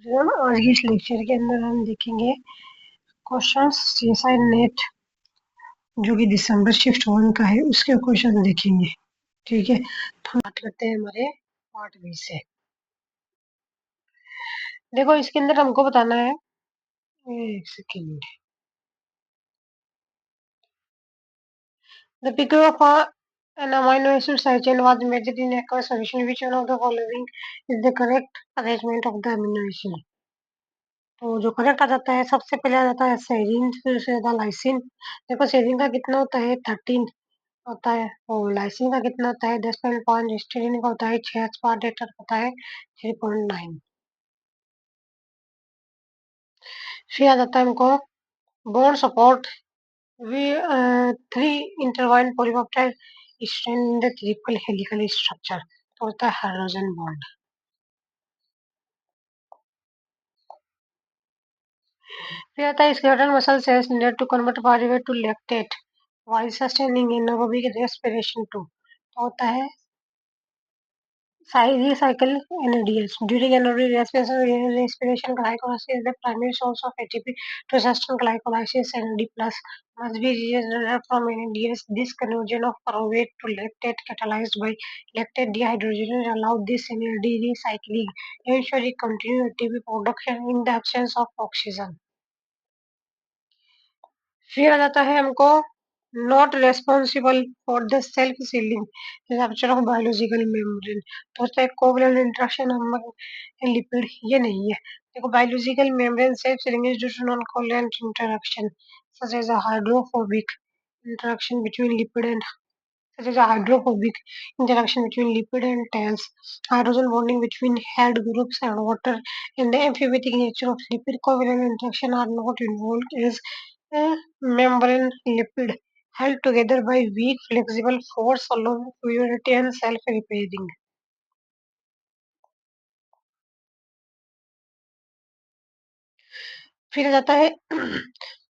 आज की इस लेक्चर के अंदर हम देखेंगे क्वेश्चंस सीएसआई नेट जो कि दिसंबर शिफ्ट 1 का है उसके क्वेश्चन देखेंगे। ठीक है, तो बात करते हैं हमारे पार्ट बी से। देखो इसके अंदर हमको बताना है, एक second, the figure of an amino acid side chain was measured in aqueous solution. Which one of the following is the correct arrangement of the amino acid? तो जो करेक्ट आ जाता है सबसे पहले आ जाता है सेरीन, फिर उसके बाद लाइसिन। देखो सेरीन का कितना होता है 13 होता है, और लाइसिन का कितना होता है 10.5, हिस्टीडीन का होता है 6, एस्पार्टेट होता है 3.9। फिर आ जाता है हमको bond support we 3 intertwine polypeptide strand in the triple helical structure, तो होता है हाइड्रोजन बॉन्ड। फिर आता है skeletal muscle cells needed to convert pyruvate to lactate while sustaining anaerobic respiration too, तो होता है recycle NADH. During anaerobic respiration, glycolysis is the primary source of ATP. To sustain glycolysis, NAD plus must be derived from NADH. This conversion of pyruvate to lactate catalyzed by lactate dehydrogenase allows this NAD recycling, ensuring continued ATP production in the absence of oxygen. फिर आ जाता है हमको not responsible for the self ceiling rupture of biological membrane, तो होता है covalent interaction among lipid, ये नहीं है। देखो biological membrane self sealing is due to non covalent interaction such as a hydrophobic interaction between lipid and such as a hydrophobic interaction between lipid and tails, hydrogen bonding between head groups and water, and the amphibitic nature of lipid covalent interaction are not involved as a membrane lipid held together by weak flexible force allowing fluidity and self-repairing. फिर आ जाता है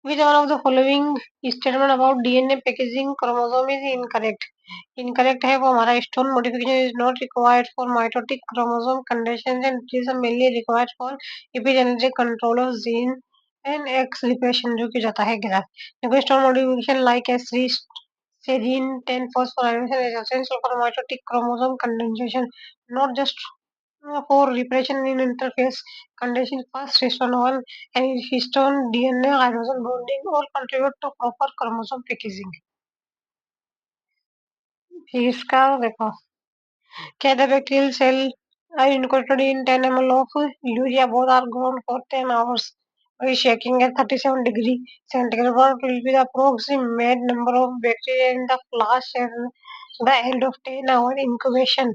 which one of the following statement about DNA packaging chromosome is incorrect? Incorrect है वो हमारा stone modification is not required for mitotic chromosome condition and it is mainly required for epigenetic control of gene and x repression जो कि जाता है graph. देखो stone modification like S three serine 10 phosphorylation is essential for mitotic chromosome condensation, not just for repression in interface condition. First histone 1 and histone DNA hydrogen bonding all contribute to proper chromosome packaging. इसका देखो क्या the bacterial cell are incorporated in 10 ml of urea. Both are grown for 10 hours by shaking at 37 degree centigrade. What will be the approximate number of bacteria in the flask at the end of 10 hour incubation?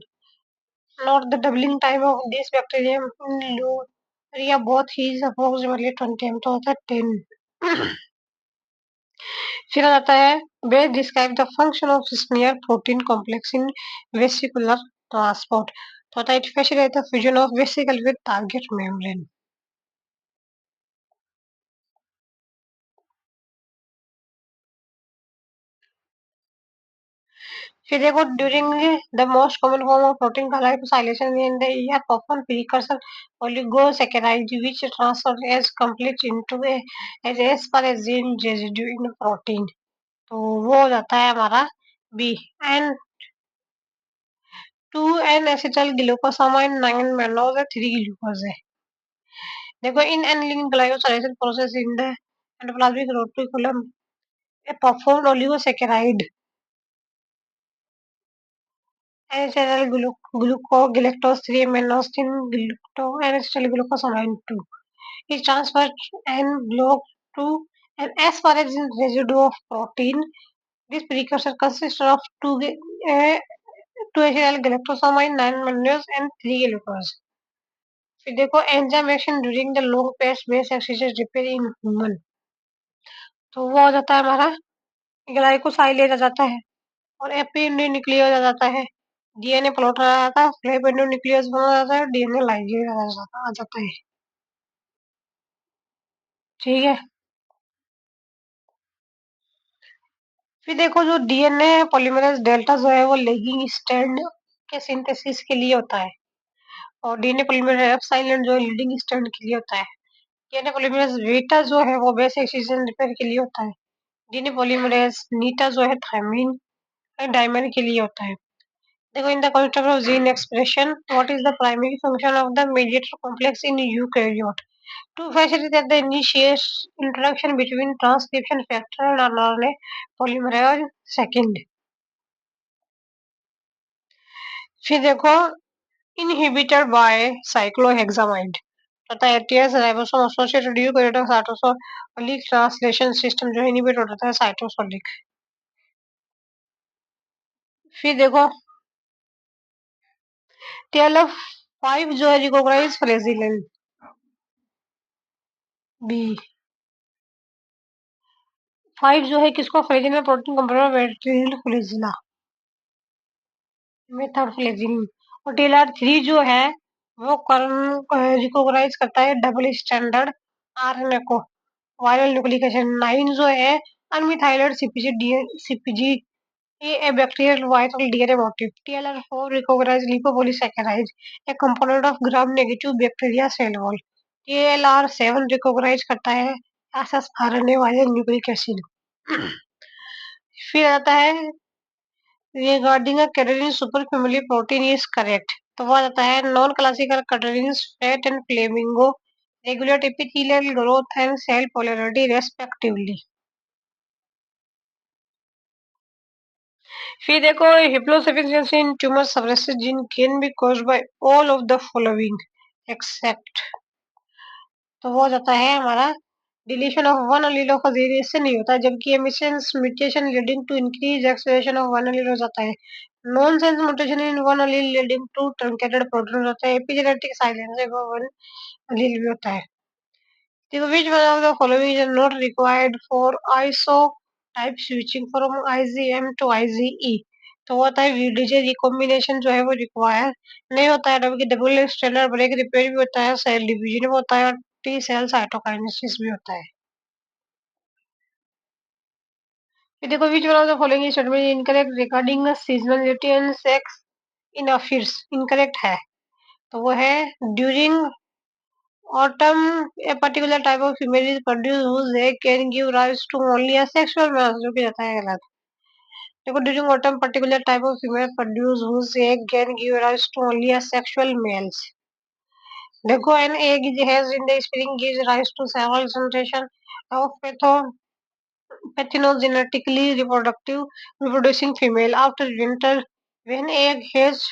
Not the doubling time of this bacterium in urea. Both is approximately 20 m, तो होता है 10। फिर आ जाता है we describe the function of smear protein complex in vesicular transport, तो होता है it facilitate the fusion of vesicle with target membrane. फिर देखो during the most common form of protein glycosylation in the ER often precursor oligosaccharides which transfer as complex into a as per a gene residue in protein, तो वो हो जाता है हमारा B N 2 N acetyl glucosamine 9 mannose 3 glucose है। देखो in annealing glycosylation process in the endoplasmic reticulum a performed oligosaccharide acetyl gluco galactose 3 mannose glucto and acetyl glucosamine 2 is transferred and blocked to an asparagine residue of protein. This precursor consists of 2 acetyl galactosamine 9 mannose and 3 glucose. फिर देखो enzyme action during the long paste base exchange repair in human, तो वो हो जाता है हमारा ग्लाइकोसाइलेज आ जाता है और एपिन्यूक्लियोज आ जाता है, डीएनए प्लॉटर आ जाता है, फ्लेवोन्यूक्लियोज बना जाता है, डीएनए लाइगेज आ जाता है। ठीक है, फिर देखो जो डीएनए पॉलीमरेज डेल्टा जो है वो लेगिंग स्ट्रैंड के सिंथेसिस के लिए होता है, और डीएनए पॉलीमरेज एप्सिलॉन जो लीडिंग स्ट्रैंड के लिए होता है। डीएनए पॉलीमरेज बीटा जो है वो बेस एक्सिजन रिपेयर के लिए होता है। डीएनए पॉलीमरेज नीटा जो है थायमिन डाइमर के लिए होता है। देखो in the construct of gene expression what is the primary function of the mediator complex in eukaryote to facilitate the initial interaction between transcription factor and RNA polymerase second। फिर देखो inhibited by cyclohexamide तथा ATS ribosome associated eukaryotic cytosolic translation system जो inhibit हो जाता है cytosolic. फिर देखो TLF5 जो है रिकॉग्नाइज फ्लेजिलन बी 5 जो है किसको फ्लेजिलन प्रोटीन कंपोनेंट फ्लेजिला मेथड फ्लेजिलन और TLR3 जो है वो रिकॉग्नाइज करता है डबल स्टैंडर्ड आरएनए को वायरल न्यूक्लिक एसिड 9 जो है अनमिथाइलेटेड सीपीजी a bacterial viral DNA motif TLR4 recognize lipopolysaccharide a component of gram negative bacteria cell wall TLR7 recognize करता है ssRNA वायरल न्यूक्लिक एसिड। फिर आता है regarding a cadherin superfamily protein is correct तो वो आता है non classical cadherin fat and flamingo regulate epithelial growth and cell polarity respectively। फिर देखो hypnosufficiency in tumor suppressive gene can be caused by all of the following except तो वो हो जाता है हमारा deletion of one allele of a gene इससे नहीं होता जबकि emissions mutation leading to increase expression of one allele हो जाता है। Nonsense mutation in one allele leading to truncated protein होता है। एपिजेनेटिक साइलेंस वन अलील भी होता है। देखो which one of the following is not required for isotype switching from IgM to IgE तो वो होता है VDJ रिकॉम्बिनेशन जो है वो रिक्वायर नहीं होता है जबकि डबल स्टेलर ब्रेक रिपेयर भी होता है सेल डिवीजन भी होता है और टी सेल साइटोकाइनेसिस भी होता है। फिर देखो which one of the following statement is incorrect regarding the seasonality and sex in aphids incorrect है तो वो है during autumn a particular type of female is produced whose egg can give rise to only a sexual male जो कि जाता है गलत। देखो during autumn particular type of female produced whose egg can give rise to only a sexual males। देखो an egg has in the spring gives rise to several generation of parthenogenetically reproducing female after winter when egg has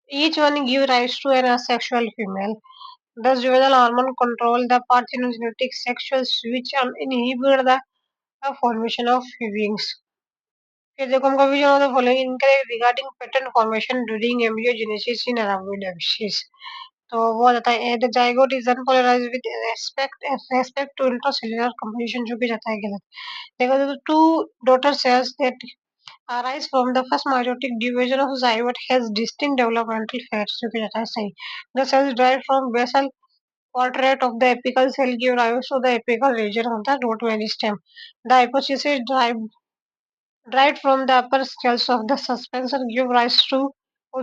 each one give rise to an asexual female. Thus, juvenile hormone control the parthenogenetic sexual switch and inhibit the formation of wings. फिर देखो हम कभी जो following incorrect regarding pattern formation during embryogenesis in Arabidopsis तो वो आ जाता है the zygote is unpolarised with respect to intracellular composition जो भी जाता है गलत। देखो the two daughter cells that arise from the first meiotic division of zygote has distinct developmental phases जो भी जाता है सही। The cells derived from basal quadrate of the apical cell give rise to the apical region of the root meristem. The hypothesis derived from the upper cells of the suspension give rise to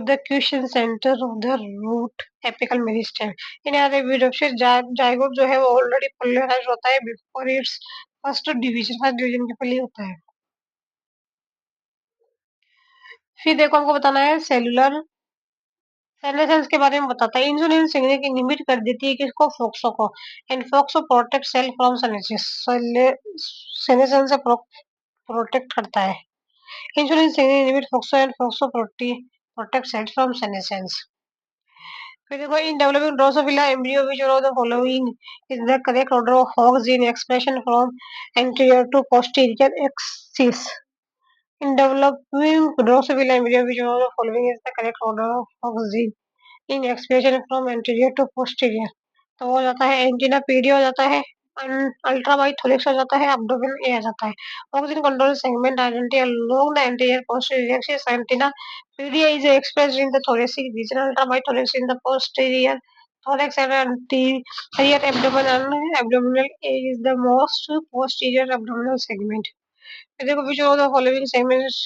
the cushion center of the root apical meristem. In Arabidopsis zygote जो है वो already polarise होता है before it's first division के पहले होता है। फिर देखो हमको बताना है सेलुलर सेनेसेंस के बारे में बताता है इंसुलिन सिग्नल की इनहिबिट कर देती है किसको फोक्सो को and FOXO protect cell from senescence senescence से प्रोटेक्ट करता है। Insulin signaling inhibit FOXO and FOXO protect cells from senescence. फिर देखो in developing Drosophila embryo which one of the following is the correct order of Hox gene expression from anterior to posterior axis. In developing Drosophila embryo which one of the following is the correct order of Hox gene in expression from anterior to posterior तो वो हो जाता है antenna PD हो जाता है ultra बाइथोलिक्स हो जाता है एब्डोमेन ए आ जाता है oxygen control segment identity along the anterior posterior axis antennapedia is expressed in the thoracic region ultrabithorax in the posterior thorax and anterior abdomen and abdominal A is the most posterior abdominal segment। देखो which of the following segments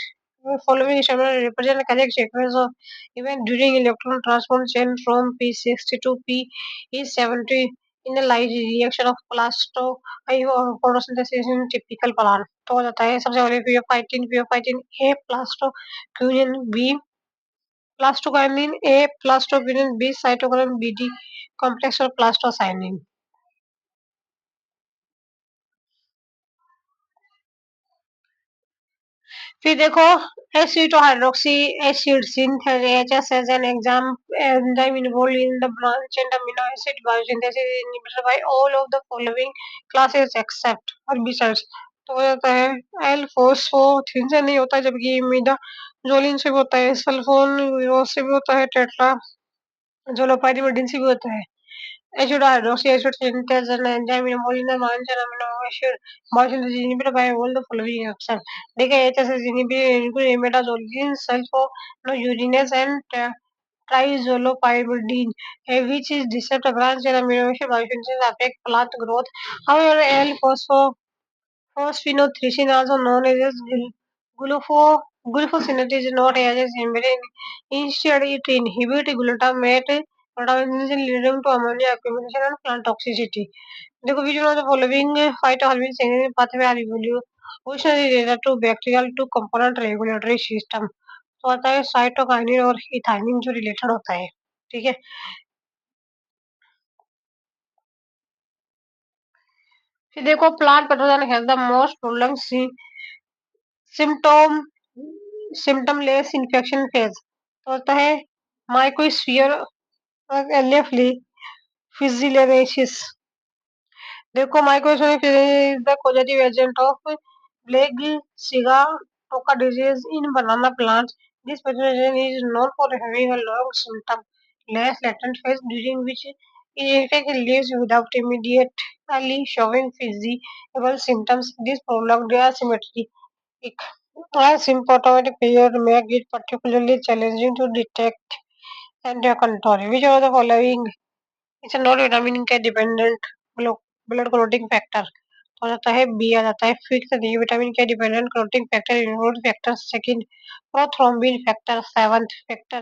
following statement represent a correct sequence of event during electron transport chain from P60 to P70 in the light reaction of plasto और photosynthesis in typical plant। तो हो जाता है सबसे पहले पीओफाइटिन ए प्लास्टोक्विनिन B प्लास्टोकाइनिन ए प्लास्टोक्विनिन B cytochrome BD complex और plastocyanin. फिर देखो एसिटोहाइड्रोक्सी acid synthesis as an enzyme involved in the branch and amino acid biosynthesis is inhibited by all of the following classes except और besides। तो हो जाता है एल फोस्फोथिन से नहीं होता जबकि इमिडा जोलिन से भी होता है सल्फोन से भी होता है टेट्रा जोलोपाइरिमिडिन से भी होता है। Acid hydroxy synthase an enzyme involved in the branch and amino acid biosynthesis is inhibited by all the following except। देखिए HSS is inhibited imidazolidine sulfonylureas and trizolopyridine which is disrupt branch and amino acid biosynthesis affect plant growth। However, L-phosphinothreonine also known as glufosinate is not as embedded. Instead, it inhibits glutamate metabolism leading to ammonia accumulation and plant toxicity। देखो which one of the following phytohormone signaling pathway are evolutionary related to bacterial to component regulatory system। तो आता है cytokinin और इथाइनिन जो related होता है। ठीक है, फिर देखो plant pathogen has the most prolong symptom symptomless infection phase. तो होता है माइकोस्फीयर एलिफली फिजिलेरेसिस। देखो माइक्रोसोनिक is the causative agent of plague Shiga disease in banana plants. This pathogen is known for having a long symptom-less latent phase during which it infection leaves without immediately showing physical symptoms. This prolonged asymmetric asymptomatic period make it particularly challenging to detect and control. Which of the following इसे non vitamin के dependent blood clotting factor हो जाता है B आ जाता है fix D vitamin के dependent clotting factor include factor second prothrombin factor seventh factor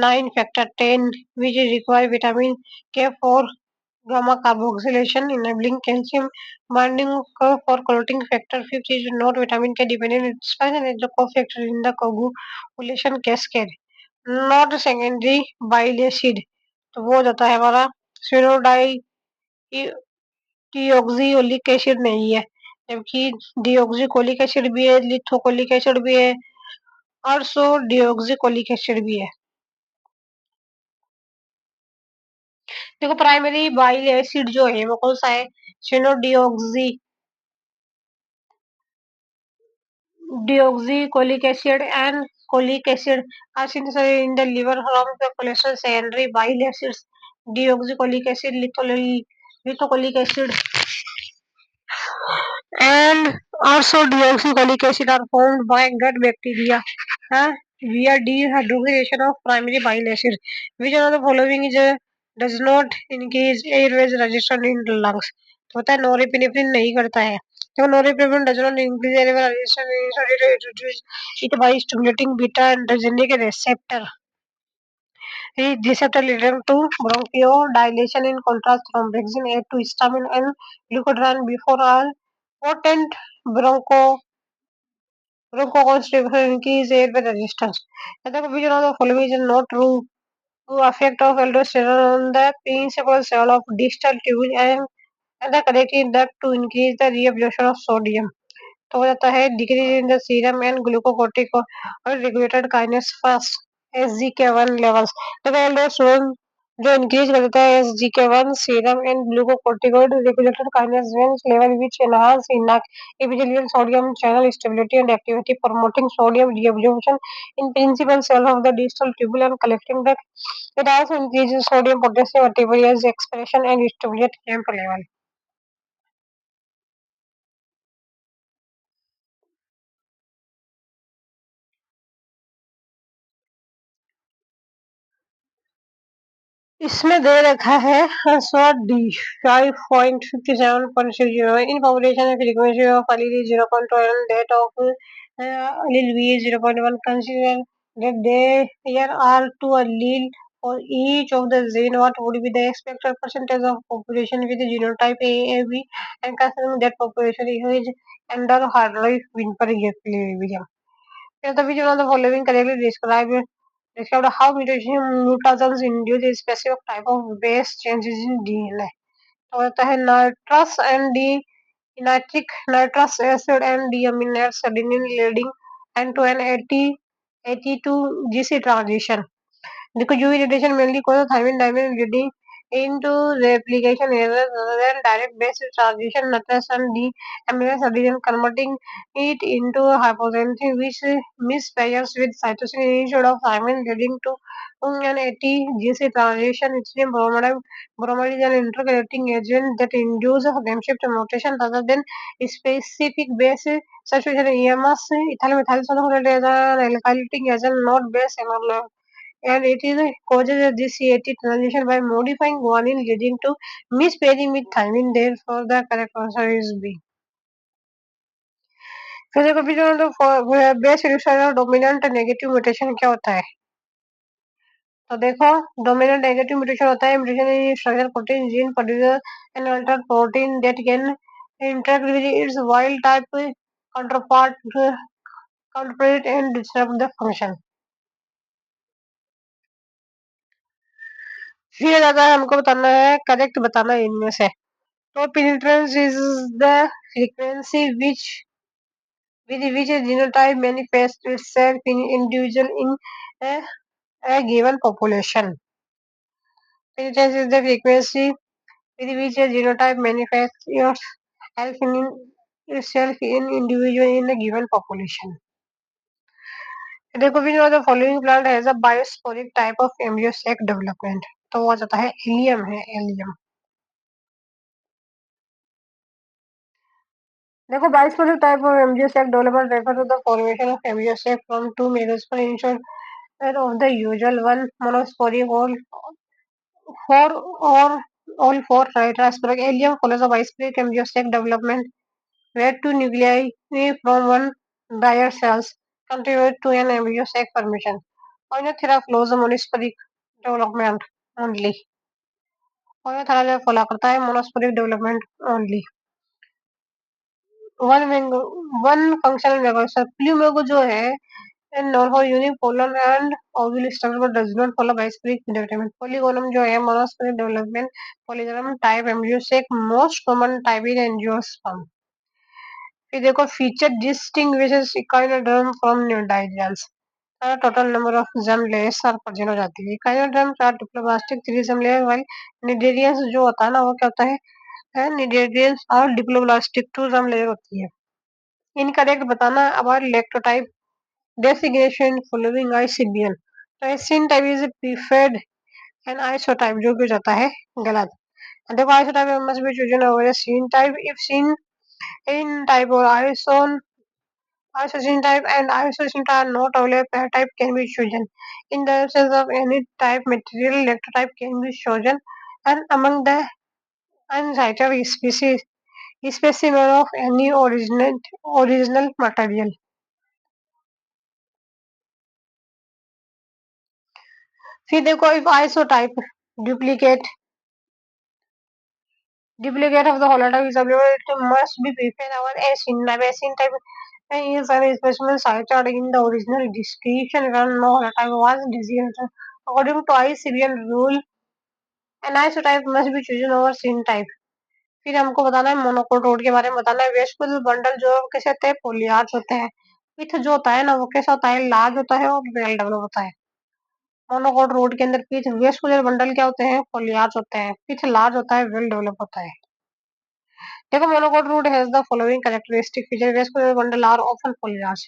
9 factor 10 which require vitamin K for gamma carboxylation enabling calcium binding for clotting factor fifth is not vitamin K dependent it's present as a cofactor in the coagulation cascade not secondary bile acid। तो वो हो जाता है हमारा स्फेनोडाई डीऑक्सीओलिक acid नहीं है जबकि deoxycholic acid भी है लिथोकोलिक एसिड भी है और सो डीऑक्सीकोलिक एसिड भी है। देखो प्राइमरी बाइल एसिड जो है वो कौन सा है स्फेनोडीऑक्सी deoxycholic acid and cholic acid are synthesized in the liver from the cholesterol secondary bile acids deoxycholic acid lithocholic acid and also deoxycholic acid are formed by gut bacteria via dehydrogenation of primary bile acid which one of the following is does not increase airways resistance in the lungs। तो होता है norepinephrine नहीं करता है तो norepinephrine does not increase airway resistance it reduces it by stimulating beta androgenic receptor receptor leading to bronchodilation in contrast thromboxane aid to histamine and glucotriene before all potent broncho bronchoconstriction increase airway resistance। देखो which one of the following is not true to effect of aldosterone on the principal cell of distal tubule and the correct is that to increase the reabsorption of sodium। तो हो जाता है decrease in the serum and glucocorticoid regulated kinase fast SGK1 levels. तो aldosterone जो increase कर देता है SGK1 serum and glucocorticoid regulated kinase level which enhance epithelial sodium channel stability and activity promoting sodium reabsorption in principal cell of the distal tubule and collecting the it also increases sodium potassium arterial expression and stimulate clamp level। इसमें दे रखा है short D 5.57.60 in population frequency of LED 0.12 that of allele B 0.1. Consider that there are two allele for each of the gene. What would be the expected percentage of population with the genotype A, A, B, and considering that population is under Harlow Wimper equilibrium. If the which one of the following correctly described how mutations induce a specific type of base changes in DNA. तो होता है nitrous and nitric nitrous acid and deaminates adenine leading and to an AT2 GC transition. Because UV radiation mainly causes thymine diamine leading into replication errors rather than direct base transition nucleus and deaminates adenine converting it into hypoxanthine which mispairs with cytosine instead of thymine leading to an AT-GC transition. Yttrium bromide is an intercalating agent that induces shift mutation rather than specific base substitution. EMS ethyl methyl sulfate is an alkylating agent not base analog and it is causes this AT transition by modifying guanine leading to mispairing with thymine. Therefore, the correct answer is B. फिर देखो भी जो base reduction और dominant negative mutation क्या होता है तो देखो डोमिनेंट नेगेटिव म्यूटेशन होता है mutation in structure protein gene producer an alter protein that can interact with its wild type counterpart and disrupt the function. फिर अगर हमको बताना है करेक्ट बताना है इनमें से तो penetrance is the frequency with which a genotype manifests itself in individual in a, a given population. Penetrance is the frequency with which a genotype manifests itself in individual in a given population. देखो भी जो following plant has a bisporic type of embryo sac development तो वो जाता है Allium है Allium देखो bisporic type of embryo sac development refer to the formation of embryo sac from two megaspore instead of the usual one monosporic four or all four trisporic allium follows a bisporic embryostic development where two nuclei from one dire cells contribute to an embryostic formation. Oinothera follows a monosporic development only. Oinothera follow करता है monosporic development only. One functional megaspore plumego जो है and known for unipolar and ovular structure but does not follow bisporic development. Polygonum जो है monosporic development polygonum type embryosec most common type in angiosperm. फिर देखो feature distinguishes echinoderm from nudibranchs. Total number of germ layers are present हो जाती है. Echinoderms are diploblastic three germ layers while nidarians जो होता है ना वो क्या होता है nidarians are diploblastic two germ layer होती है. इनकरेक्ट बताना about lectotype designation following ICBN. तो एसिन type is preferred and isotype जो कि हो जाता है गलत देखो isotype must be chosen over syntype if seen in type or isocene type and isocene are not available per type can be chosen in the absence of any type material lectotype can be chosen and among the unsighted species specimen of any original material फिर देखो if isotype duplicate duplicate of the holotype is available, it must be prepared our asin type is a specimen cited in the original description when no holotype was designed. According to ICBN rule, an isotype must be chosen over sin type. फिर हमको बताना है मोनोकोटोड के बारे में बताना है vascular bundle जो कैसे होते हैं पोलियार्च होते हैं पिथ जो होता है ना वो कैसा होता है लार्ज होता है और वेल डेवलप होता है मोनोकोट रोड के अंदर पिथ वेस्कुलर बंडल क्या होते हैं पोलियार्च होते हैं पिथ लार्ज होता है वेल डेवलप होता है देखो monocot root has the following characteristic feature vascular bundle are often polyarch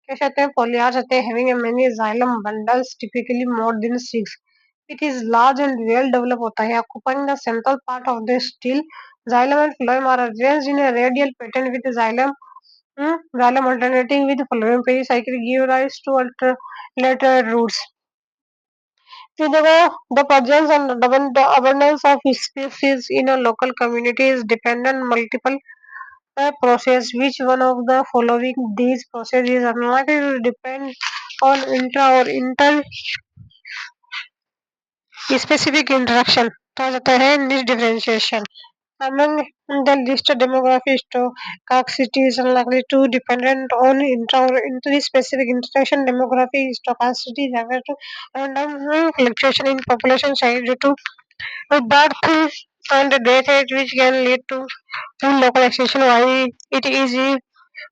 कैसे होते हैं पोलियार्च होते हैं having a many xylem bundles typically more than 6 it is large and well develop होता है occupying the central part of the stele xylem and phloem are arranged in a radial pattern with xylem alternating with phloem pericycle give rise to alternated roots फिर देखो the presence and the abundance of species in a local community is dependent on multiple a process. Which one of the following these processes are unlikely to depend on intra or inter specific interaction? तो आ जाता है niche differentiation. Among the listed demography stochasticity is unlikely to dependent on intra or inter-specific interaction. Demography stochasticity is average to random fluctuation in population size due to birth and death rate, which can lead to local extension. While it is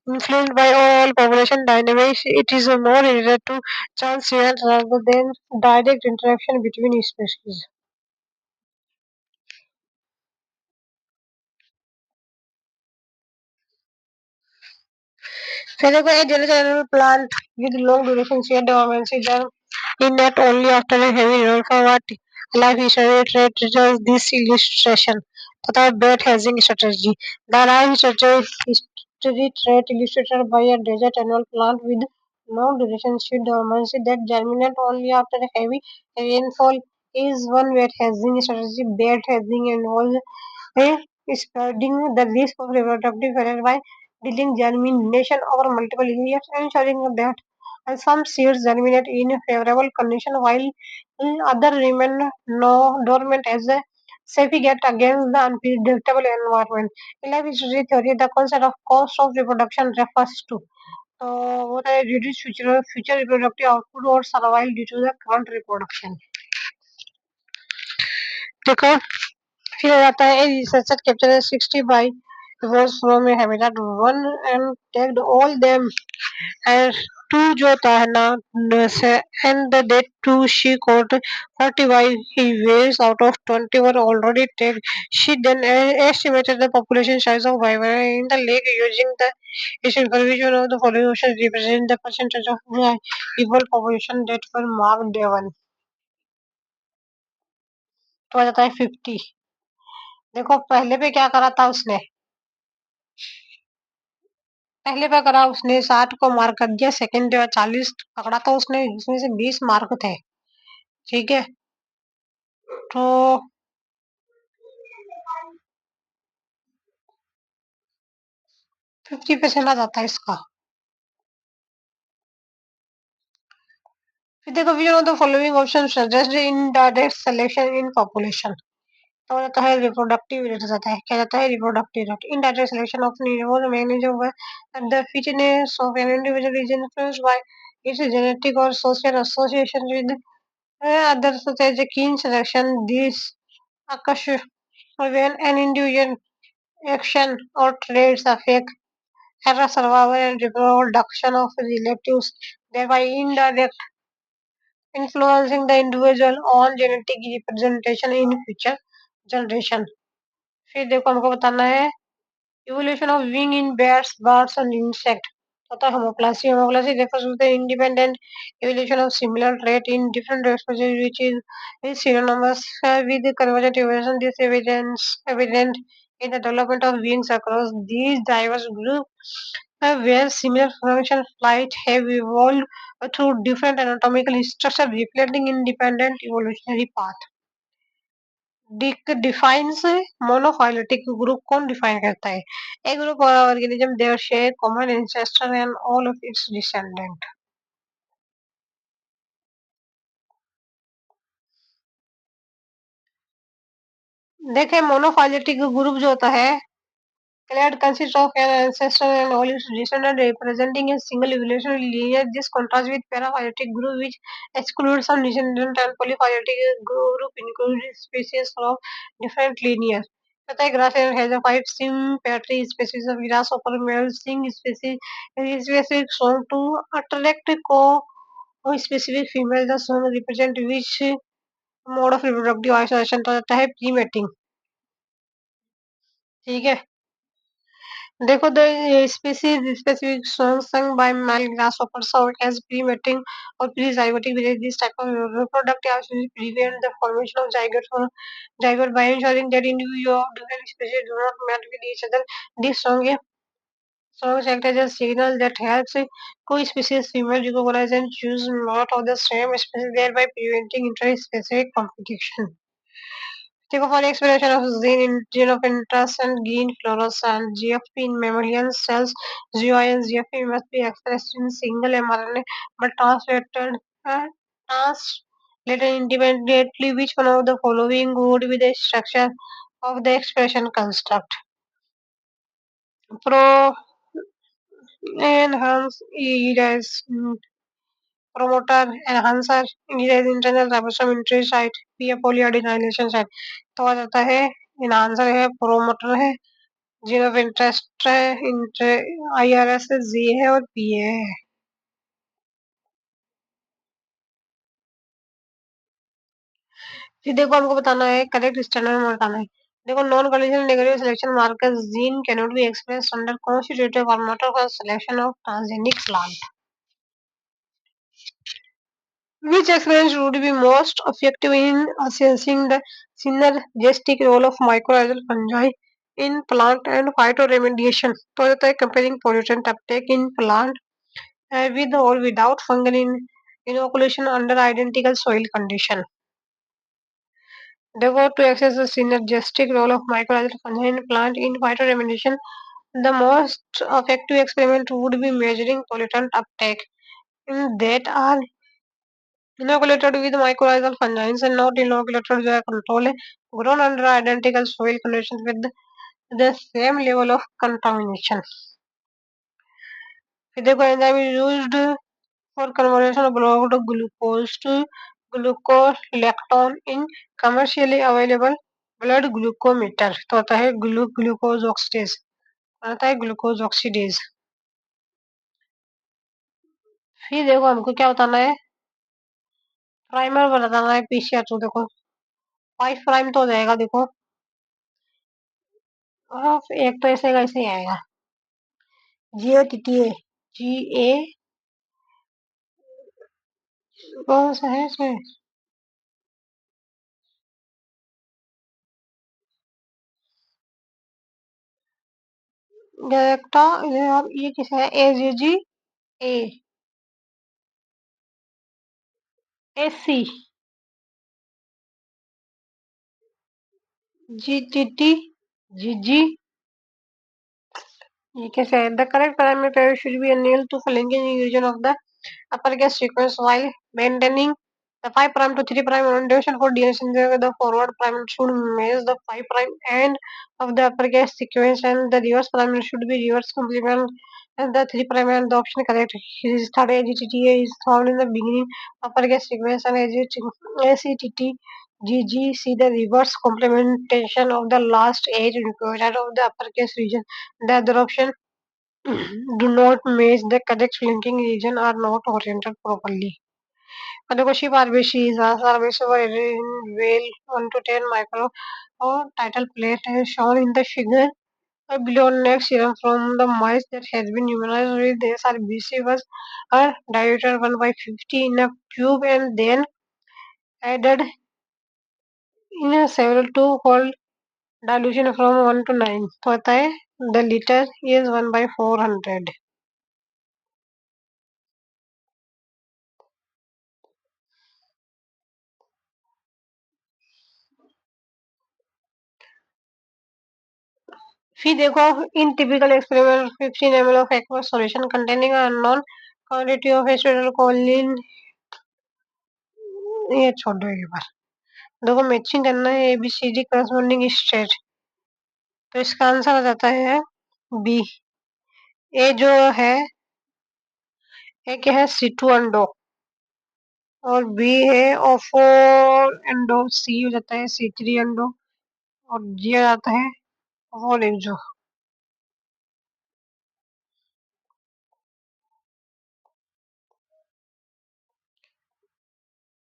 influenced by overall population dynamics, it is more related to chance events rather than direct interaction between species. Seneca, a general plant with long duration shade dormancy then in not only after a heavy rainfall for what life history trait returns this illustration. तथा bed hedging strategy. The life history trait illustrated by a desert annual plant with long duration shade dormancy that germinate only after a heavy rainfall is one bed hedging strategy. Bed hedging involves spreading the risk of reproductive failure by dealing germination over multiple years, ensuring that some seeds germinate in favorable condition while others remain dormant as a safeguard against the unpredictable environment. In life history theory, the concept of cost of reproduction refers to what है reduce future reproductive output or survival due to the current reproduction. देखो फिर आ जाता है researcher captured 60 by was from a habitat one and tagged all them and two जो होता है ना and that two she caught 45 he weighs out of 20 were already tagged. She then estimated the population size of viper in the lake using the this information of the following oceans represent the percentage of the equal population that were marked day one. तो आ जाता है 50. देखो पहले पे क्या करा था उसने पहले पे करा उसने 60 को मार्क कर दिया सेकंड पे 40 पकड़ा था उसने जिसमें से 20 मार्क थे ठीक है तो 50% आ जाता है इसका फिर देखो which of the following option suggest indirect selection in population तो जाता है रिप्रोडक्टिव रेट जाता है क्या जाता है reproductive rate indirect selection of neuron manager and the fitness of an individual is influenced by its genetic or social association with others such as a keen selection. These occur when an individual action or traits affect her survival and reproduction of relatives, thereby indirectly influencing the individual on genetic representation in future generation. फिर देखो हमको बताना है evolution of wing in bats, birds and insect. तथा homoplasy. Homoplasy refers to the independent evolution of similar trait in different species, which is synonymous with convergent evolution. This evident in the development of wings across these diverse groups, where similar function flight have evolved through different anatomical structure, reflecting independent evolutionary path. Defines monophyletic group कौन define करता है ए group और organism their share common ancestor and all of its descendant देखे monophyletic group जो होता है clade consists of an ancestor and all its descendants representing a single evolutionary lineage. This contrasts with paraphyletic group which excludes some descendant and polyphyletic group includes species from different lineage. Tata grasshopper has a five sympatry species of grasshopper male sing species is specific song to attract specific female. The song represent which mode of reproductive isolation तो होता है pre-mating ठीक है देखो the species specific songs sung by male grasshopper serve as pre-mating or pre-zygotic village. This type of reproductive activity prevent the formation of zygote by ensuring that individuals of different species do not mate with each other. This songs act as a signal that helps co-species female recognize and choose not of the same species, thereby preventing inter-specific competition. देखो for expression of gene of interest and green fluorescent GFP in memorial cells G O N GFP must be expressed in single mRNA but translated independently. Which one of the following would be the structure of the expression construct? Pro enhance E as promoter enhancer E as internal ribosome entry site P है polyadenylation site तो आ जाता है enhancer है promoter है zero of interest है IRS है जी है और पी है। फिर देखो हमको बताना है करेक्ट स्टैंडर्ड में बताना है। देखो non conditional negative selection markers gene cannot be expressed under constitutive format for selection of transgenic plant. Which experiment would be most effective in assessing the synergistic role of mycorrhizal fungi in plant and phytoremediation? तो होता है comparing pollutant uptake in plant with or without fungal inoculation under identical soil condition. Therefore, to assess the synergistic role of mycorrhizal fungi in plant in phytoremediation, the most effective experiment would be measuring pollutant uptake in that are inoculated with mycorrhizal fungi and not inoculated जो है control है grown under identical soil conditions with the same level of contamination. फिर देखो enzyme is used for conversion of blood glucose to glucolactone in commercially available blood glucometer तो होता है glucose oxidase आता है ग्लूकोज ऑक्सीडेज। फिर देखो हमको क्या बताना है प्राइमर बताना है पीसीआर तो देखो 5 प्राइम तो हो जाएगा देखो और एक तो ऐसे कैसे ही आएगा GATTA GA कौन सा है इसमें गैलेक्टा ये किस है AGG A SC GTT GG ये कैसे है the correct parameter should be nailed to flanking region of the uppercase sequence while maintaining the 5 prime to 3 prime orientation for DNA synthesis. The forward prime should match the 5 prime end of the uppercase sequence and the reverse prime should be reverse complement and the 3 prime and the option correct. His third AGTTA is found in the beginning uppercase sequence and ACTT GG see the reverse complementation of the last age required of the uppercase region. The other option do not match the correct linking region are not oriented properly. Adequacy Barbeshi is Barbeshi whale 1 to 10 micro or title plate as shown in the figure. Below next serum from the mice that has been immunized with this RBC was diluted 1 by 50 in a cube and then added in a several two-fold dilution from 1 to 9. तो होता है the liter is 1 by 400. फिर देखो इन typical experiment 15 ml of aqueous solution containing a unknown quantity of acetylcholine ये छोड़ दो एक बार देखो मैचिंग करना है ABCD करस्पॉन्डिंग स्टेट तो इसका आंसर आ जाता है बी ए जो है एक है C2 एंडो और बी है O4 एंडो सी हो जाता है C3 एंडो और जी आ जाता है O4 एक्सो।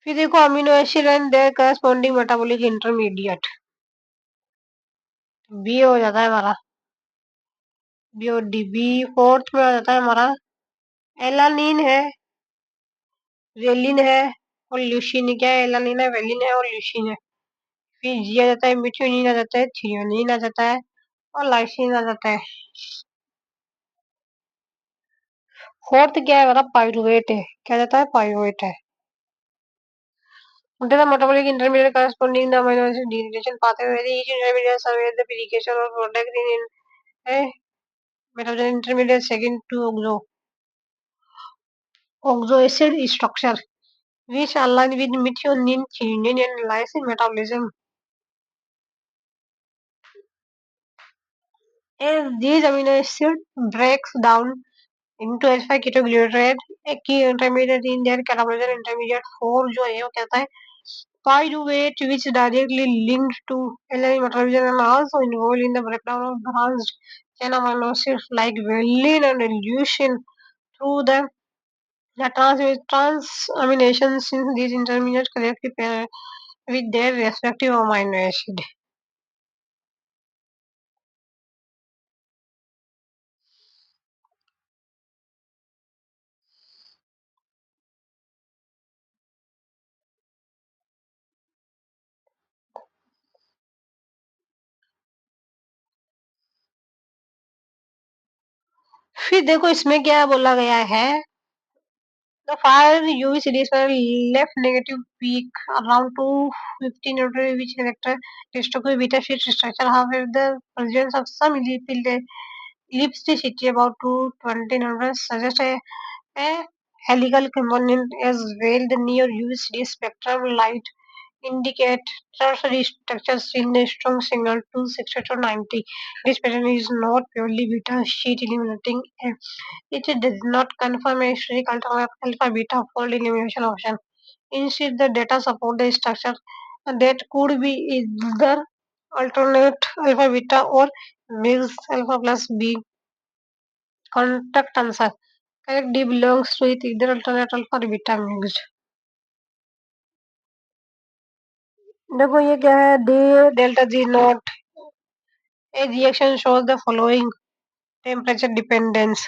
फिर देखो amino acid and their corresponding metabolic intermediate B हो जाता है हमारा बी और डी बी फोर्थ में आ जाता है हमारा एलानीन है रेलिन है और ल्यूसीन क्या है एलानीन है वेलिन है और ल्यूसीन है। फिर जी आ जाता है मिथ्योनिन आ जाता है थ्रियोनिन आ जाता है और लाइसिन आ जाता है। फोर्थ क्या है हमारा पाइरुवेट है क्या जाता है पाइरुवेट है। There are metabolic intermediate corresponding the amino acid degradation pathway where each intermediate serves the purification or product in a metabolite intermediate second to oxoacid structure, which align with methionine, threonine, and lysine metabolism. As these amino acids breaks down into alpha ketoglutarate, a key intermediate in their catabolism intermediate 4 जो है वो कहता है pyruvate which directly linked to alanine metabolism and also involved in the breakdown of branched chain amino acids like valine and leucine through the transamination since these intermediates correctly pair with their respective amino acid. फिर देखो इसमें क्या बोला गया है the fire UV series were left negative peak around 215 which character dystrophy beta sheet structure. However, the presence of some ellipticity about 220 suggests a helical component as well. The near UV series spectrum light indicate tertiary structures in a strong signal to 60 to 90. This pattern is not purely beta sheet eliminating. It does not confirm a strict alpha beta fold elimination option. Instead, the data support the structure that could be either alternate alpha beta or mix alpha plus B. Contact answer. Correct D belongs to it either alternate alpha or beta mixed. देखो ये क्या है D delta G not a reaction shows the following temperature dependence.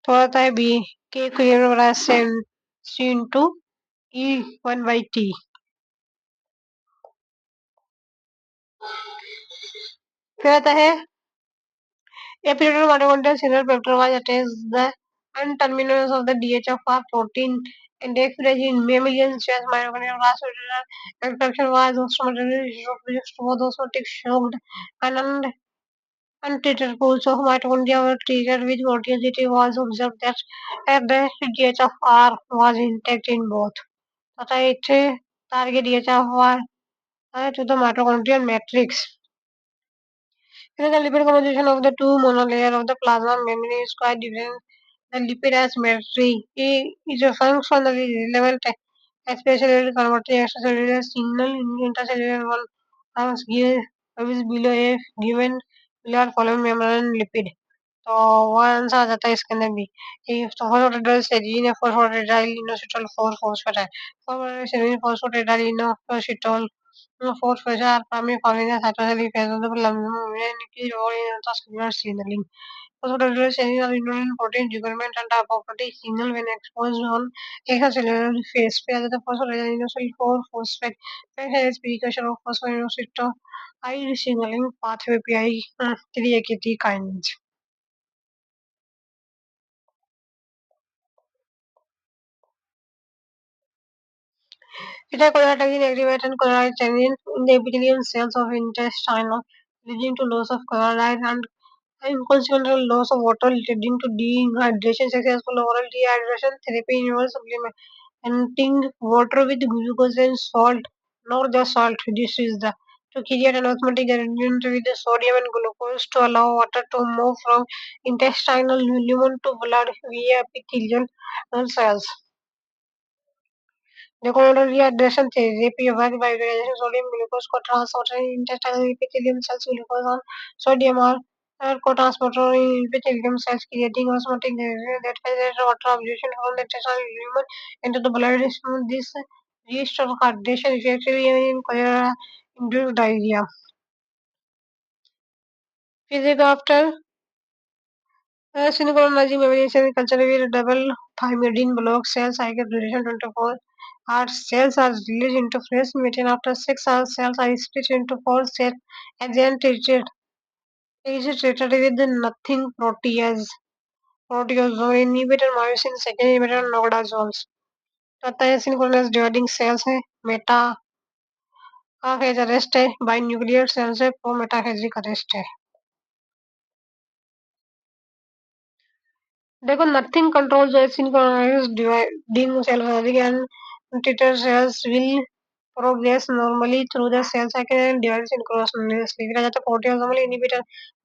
तो आता है B K clear हो रहा है C into E1 by T. फिर आता है a period mitochondrial serial peptide was attached the N terminus of the DHFR protein and expressed in mammalian cells. Mitochondrial transcription was both osmotic shocked and untreated pools of mitochondria were treated with mortality was observed that the DHFR was intact in both. तथा इथे target DHFR to the mitochondrial matrix. The lipid composition of the two monolayer of the plasma membrane is quite different. The lipid asymmetry is a functionally relevant, especially converting extracellular signal in intercellular one terms give is below a given cellular column membrane lipid. तो वह answer आ जाता है इसके अंदर भी phosphatidyl serine या phosphatidyl inositol 4 phosphate phosphatidyl serine phosphatidyl inositol 4 phosphate are primary found in the cytosolic phase of the plasma and key role in intracellular signaling. Phosphorylation is an important protein development and apoptotic signal when exposed on extracellular phase. Where the phosphorylation inositol 4-phosphate is precursor of phosphorinositide signaling pathway PI 3-AKT kinase. Beta-chloratoxin activates and chloride channels in the epithelial cells of intestine, leading to loss of chloride and consequential loss of water, leading to dehydration. Successful oral dehydration therapy involves supplementing water with glucose and salt, not just salt. This is the to create an osmotic gradient with the sodium and glucose to allow water to move from intestinal lumen to blood via epithelial cells. The dehydration therapy works by reducing sodium glucose co-transporter in intestinal epithelium cells glucose on sodium or co-transporter in epithelium cells creating osmotic gradient that facilitates water absorption from the intestinal lumen into the blood. This restores hydration effectively in cholera induced diarrhea. Physics after synchronizing memory cell culture with double thymidine block cells cycle duration 24 hours. Cells are released into fresh methane after 6 hours. Cells are split into 4 cells and then treated. Is treated with nothing protease, proteasome inhibitor, myosin second inhibitor, nodazole. आता है synchronous dividing cells है, meta का phase arrest है, bi nuclear cells है, pro metaphasic arrest है। देखो nothing control the synchronise dividing cell and teeter cells will progress normally through the cell cycle and divide synchronously. फिर आ जाता है प्रोटियोसोमल इनहिबिटर,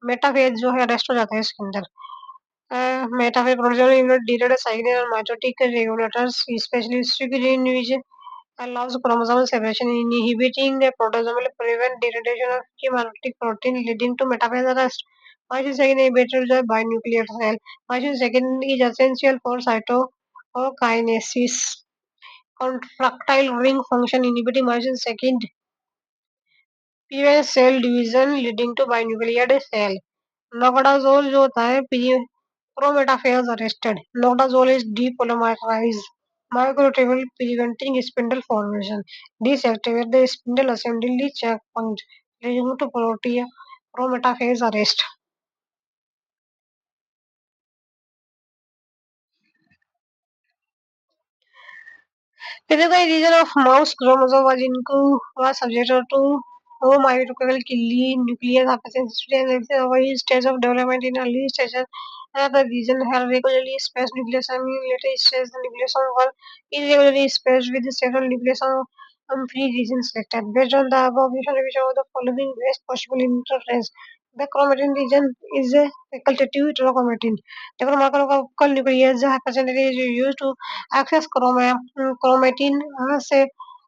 मेटाफेज जो है अरेस्ट हो जाता है इसके अंदर। Metaphase proteasomal inhibitor cyclin or mitotic regulators specially स्टिग्रीन which allows chromosomal separation inhibiting the proteasomal prevent degradation of chromatic protein leading to metaphase arrest. Myosin second inhibitor the binuclear cell. Myosin second is essential for cytokinesis. Contractile ring function inhibiting myosin second prevents cell division leading to binucleated cell. Noctazole जो होता है प्रोमेटाफेज arrested. Noctazole is depolymerized microtubule preventing spindle formation. Deactivate the spindle assembly checkpoint leading to promethaphase arrest. Physical region of mouse chromosome was subjected to mitochondrial killing, nuclear hypersensitivity, and early stage of development. In early stages, the region had regularly spaced nucleus, and in later stages, the nucleus were irregularly spaced with several nucleus free regions selected. Based on the above observation of the following best possible interference, the chromatin region is a facultative heterochromatin. The chromatin nucleus hypersensitivity is used to access chromatin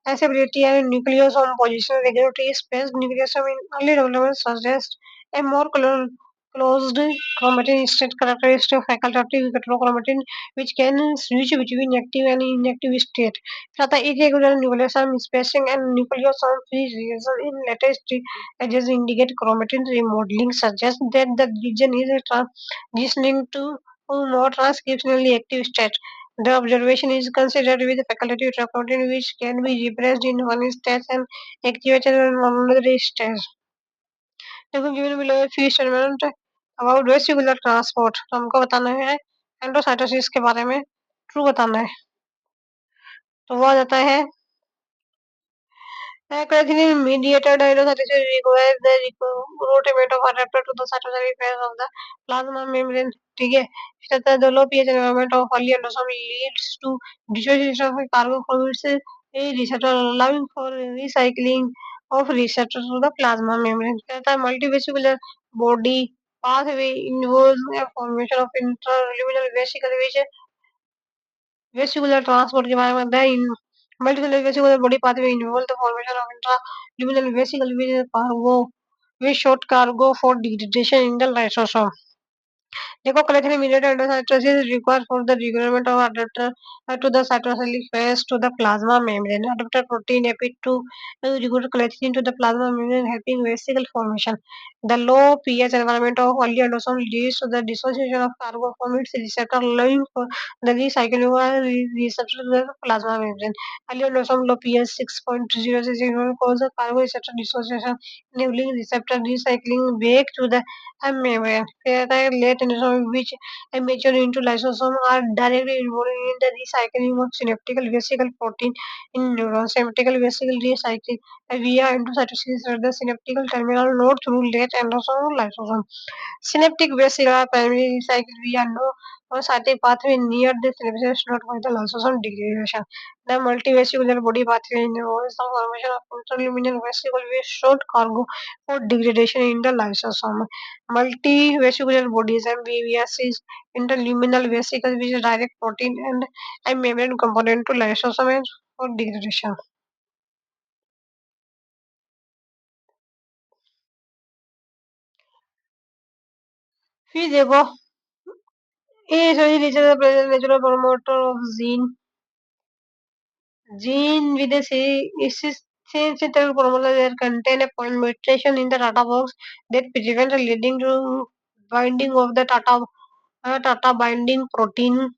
accessibility and nucleosome position regulatory space. Nucleosome in early development suggests a more closed chromatin state characteristic of facultative heterochromatin which can switch between active and inactive state. Further, irregular nucleosome spacing and nucleosome free regions in later stages indicate chromatin remodeling, suggests that the region is transitioning to more transcriptionally active state. The observation is considered with facultative protein which can be repressed in one stage and activated in another stage. देखो given below a few statement about vesicular transport. तो हमको बताना है endocytosis के बारे में true बताना है। तो वो आ जाता है creatinine mediated endocytosis requires the recruitment of adapter to the cytosolic phase of the plasma membrane. ठीक है, the low pH environment of early endosome leads to dissociation of cargo from its receptor, allowing for recycling of receptors to the plasma membrane. कहता है multivesicular body pathway involves a formation of interluminal vesicle which vesicular transport के बारे में बताया इन multiple vesicular body pathway involve the formation of intraluminal vesicle with short cargo for degradation in the lysosome. देखो collection immediate endocytosis is required for the recruitment of adapter to the cytosolic phase to the plasma membrane. Adapter protein AP2 recruit collection to the plasma membrane helping vesicle formation. The low pH environment of early endosome leads to the dissociation of cargo from its receptor, allowing for the recycling of receptor to the plasma membrane. Early endosome low pH 6.06 cause the cargo receptor dissociation, enabling receptor recycling back to the membrane. Late endosome which mature into lysosome are directly involved in the recycling of synaptic vesicle protein in neurons. Synaptic vesicle recycling via endocytosis at the synaptic terminal node through late endosome lysosome. Synaptic vesicle are primarily recycled via no-cytic pathway near the synapses, not by the lysosome degradation. The multivesicular body pathway involves the formation of interluminal vesicle with short cargo for degradation in the lysosome. Multivesicular bodies MVVS is interluminal vesicles which direct protein and a membrane component to lysosome for degradation. फिर देखो A is a natural promoter of gene with a sensitive promoter that contain a point mutation in the data box that prevent leading to binding of the tata binding protein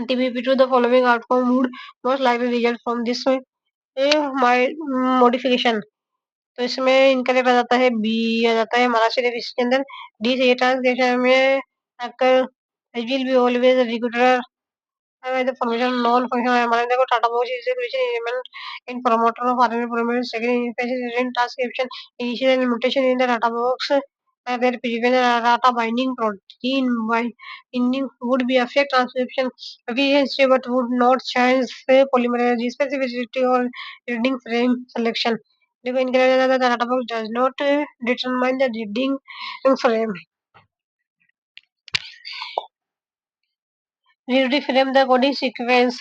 TBP to the following outcome would most likely result from this modification. तो इसमें इनका क्या आ जाता है B आ जाता है हमारा सिर्फ इसके अंदर डी से ट्रांसलेशन में अगर will be always recruiter the formation non-functional mRNA देखो TATA box is a crucial element in promoter of RNA polymerase second in transcription initial mutation in the data box where previous data binding protein binding would be affect transcription efficiency but would not change the polymerase specificity or reading frame selection. देखो इनके लिए the data box does not determine the reading frame. Reframe the coding sequence.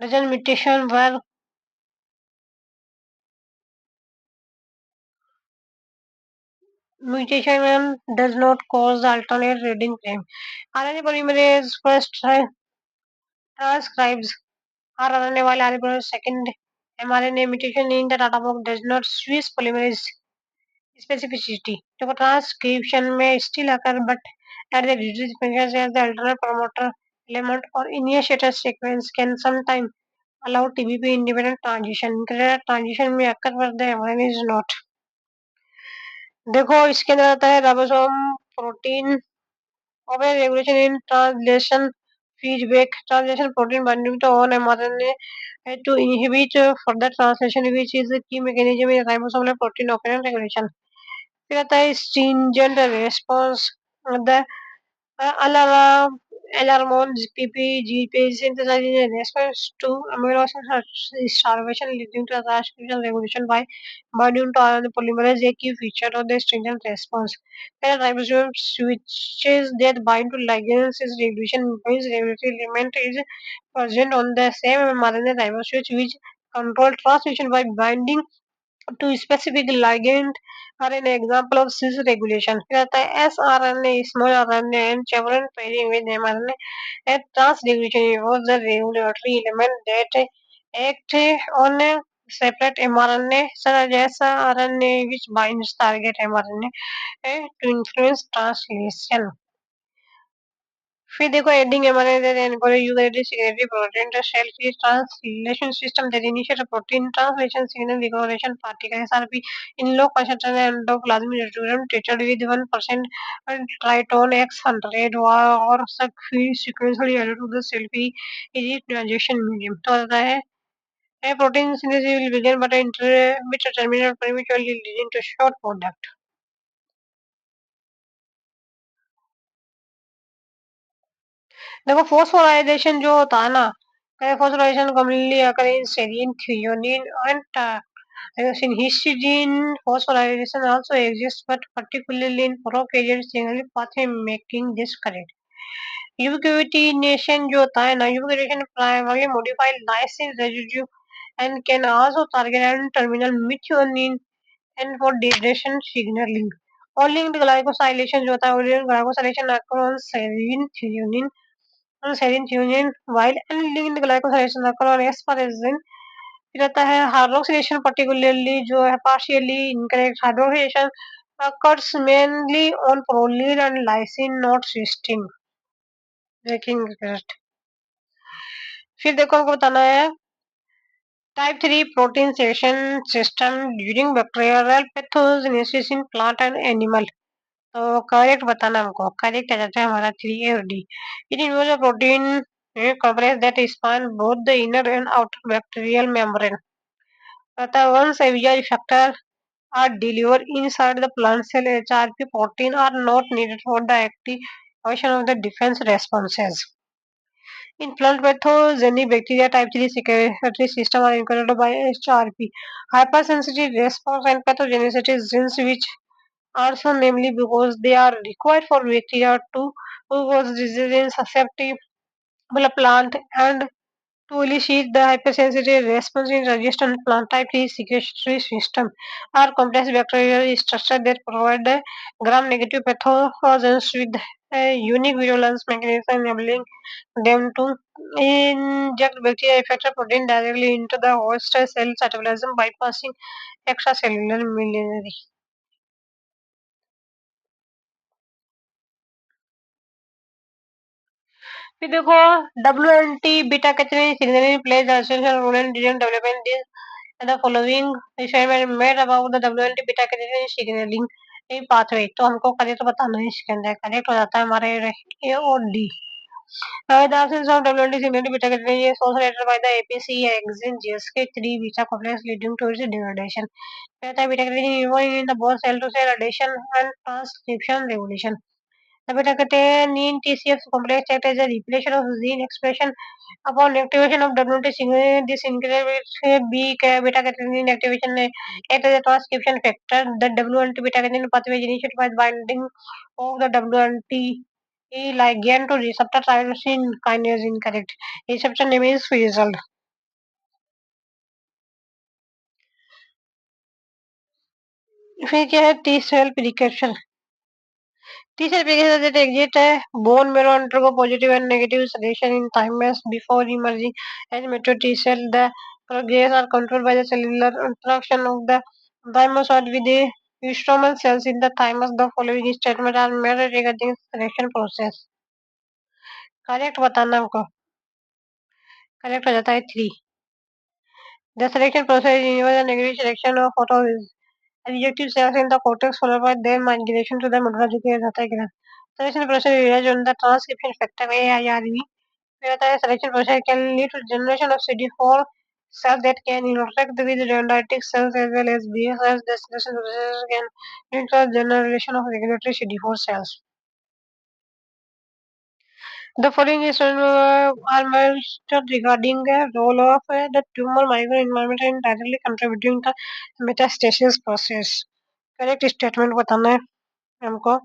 Doesn't mutation where mutation does not cause the alternate reading frame. RNA polymerase first transcribes rRNA while RNA polymerase second mRNA mutation in the data box does not switch polymerase specificity. तो transcription में still occur but at the reduced frequency as the alternate promoter element or initiator sequence can sometimes allow TBP independent transition. Transition में occur but the mRNA is not. देखो इसके अंदर आता है ribosome protein of a regulation in translation feedback. Translation protein binding to on mRNA to inhibit further translation, which is a key mechanism in ribosomal protein operant regulation. फिर आता है stringent response. The alarm alarmons PP synthesizing in response to amino acid starvation leading to transcription regulation by binding to RNA polymerase, a key feature of the stringent response. When ribosome switches that bind to ligands, its regulation means regulatory element is present on the same mRNA riboswitch which control transmission by binding to specific ligand are an example of cis regulation. फिर आता है sRNA, small RNA and chevron pairing with mRNA. And transregulation involves the regulatory element that act on a separate mRNA, such as RNA which binds target mRNA to influence translation. फिर देखो adding mRNA encoded eukaryotic signature protein to cell free translation system that initiate protein translation signal recognition particle SRP in low concentration endoplasmic reticulum treated with 1% tritone X100 or sequentially added to the cell free is transition medium. तो आता है a protein synthesis will begin but with terminal prematurely leading to short product. देखो phosphorylation जो होता है ना phosphorylation communally occur in serine threonine and in histidine phosphorylation also exists but particularly in prokaryotic signaling pathway making this correct. Ubiquitination जो होता है ना ubiquitination primarily modify lysine residue and can also target and terminal methionine and for degradation signaling. और linked glycosylation जो होता है linked glycosylation across serine threonine serine threonine while unlinked glycosylation occur on asparagine. फिर आता है hydroxylation particularly जो है partially incorrect hydroxylation occurs mainly on proline and lysine not cysteine making correct. फिर देखो हमको बताना है type 3 protein section system during bacterial pathogenesis in plant and animal. तो करेक्ट बताना हमको करेक्ट आ जाता है हमारा 3 और D. It involves a protein complex that span both the inner and outer bacterial membrane. Once a visual factor are delivered inside the plant cell, HRP protein are not needed for the activation of the defense responses. In plant pathogenic bacteria, type 3 secretory system are encoded by HRP. Hypersensitive response and pathogenicity genes which also namely because they are required for bacteria to cause disease in susceptible plant and to elicit the hypersensitive response in resistant plant type is secretory system are complex bacterial structure that provide the gram-negative pathogens with a unique virulence mechanism enabling them to inject bacteria affected protein directly into the host cell cytoplasm bypassing extracellular miliary. फिर देखो WNT beta catenin signaling plays an essential role in disease development. The following experiment made about the WNT beta catenin signaling pathway. तो हमको correct बताना है इसके अंदर correct हो जाता है हमारे ए और D. The absence of WNT signaling beta catenin is also related by the APC exon GSK3 beta complex leading to its degradation. The beta catenin involved in the both cell-to-cell addition and transcription regulation. The beta-catenin TCF complex acts as a replication of gene expression upon activation of WNT signal. This increases beta-catenin activation acts as a transcription factor. The WNT beta-catenin pathway is initiated by the binding of the WNT ligand to receptor tyrosine kinase incorrect. Receptor name is result. फिर क्या है T cell precursion T cell applications that exit a bone marrow undergo positive and negative selection in thymus before emerging as mature T cell. The progress are controlled by the cellular interaction of the thymus or with the stromal cells in the thymus. The following statements are made regarding selection process. Correct बताना हमको correct हो जाता है 3 The selection process involves a negative selection of photo rejective cells in the cortex followed by their migration to the medulla जो कि हो जाता है ग्रंथ Selection process relies on the transcription factor AIRB. Where the selection process can lead to generation of CD4 cells that can interact with dendritic cells as well as B cells. The selection process can lead to the generation of regulatory CD4 cells. The following is are mentioned regarding the role of the tumor microenvironment in directly contributing to metastasis process. Correct statement बताना है हमको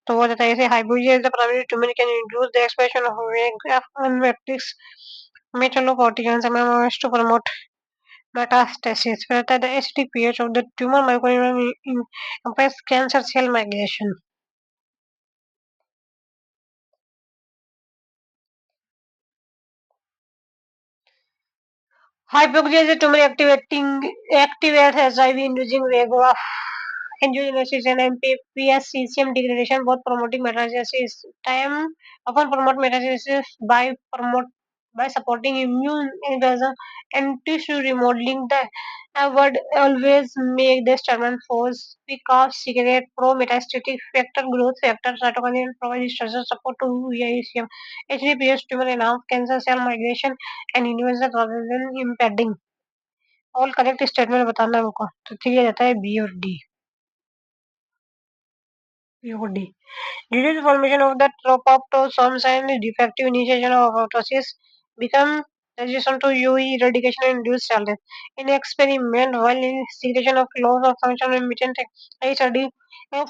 तो वो बताइए ऐसे hypoxia is the primary tumour can induce the expression of matrix metallocorticones to promote metastasis. Further, the HTPH of the tumor microenvironment impacts cancer cell migration. Hypoxia is a tumor activates HIV-inducing regulator of angiogenesis and MPPS-CCM degradation, both promoting metastasis. Time often promote metastasis by supporting immune evasion and tissue remodeling. The would always make the statement force because secret pro-metastatic factor, growth factor, cytokine, and provide structural support to VICM. HDPS tumor enhance cancer cell migration and universal rather than impeding. All correct statement बताना है हमको तो ठीक है जाता है B और D B और D due to formation of the tropoptosomes and defective initiation of apoptosis become resistant to UV irradiation and induce cell death. In experiment, while in secretion of loss of function and mutant, I study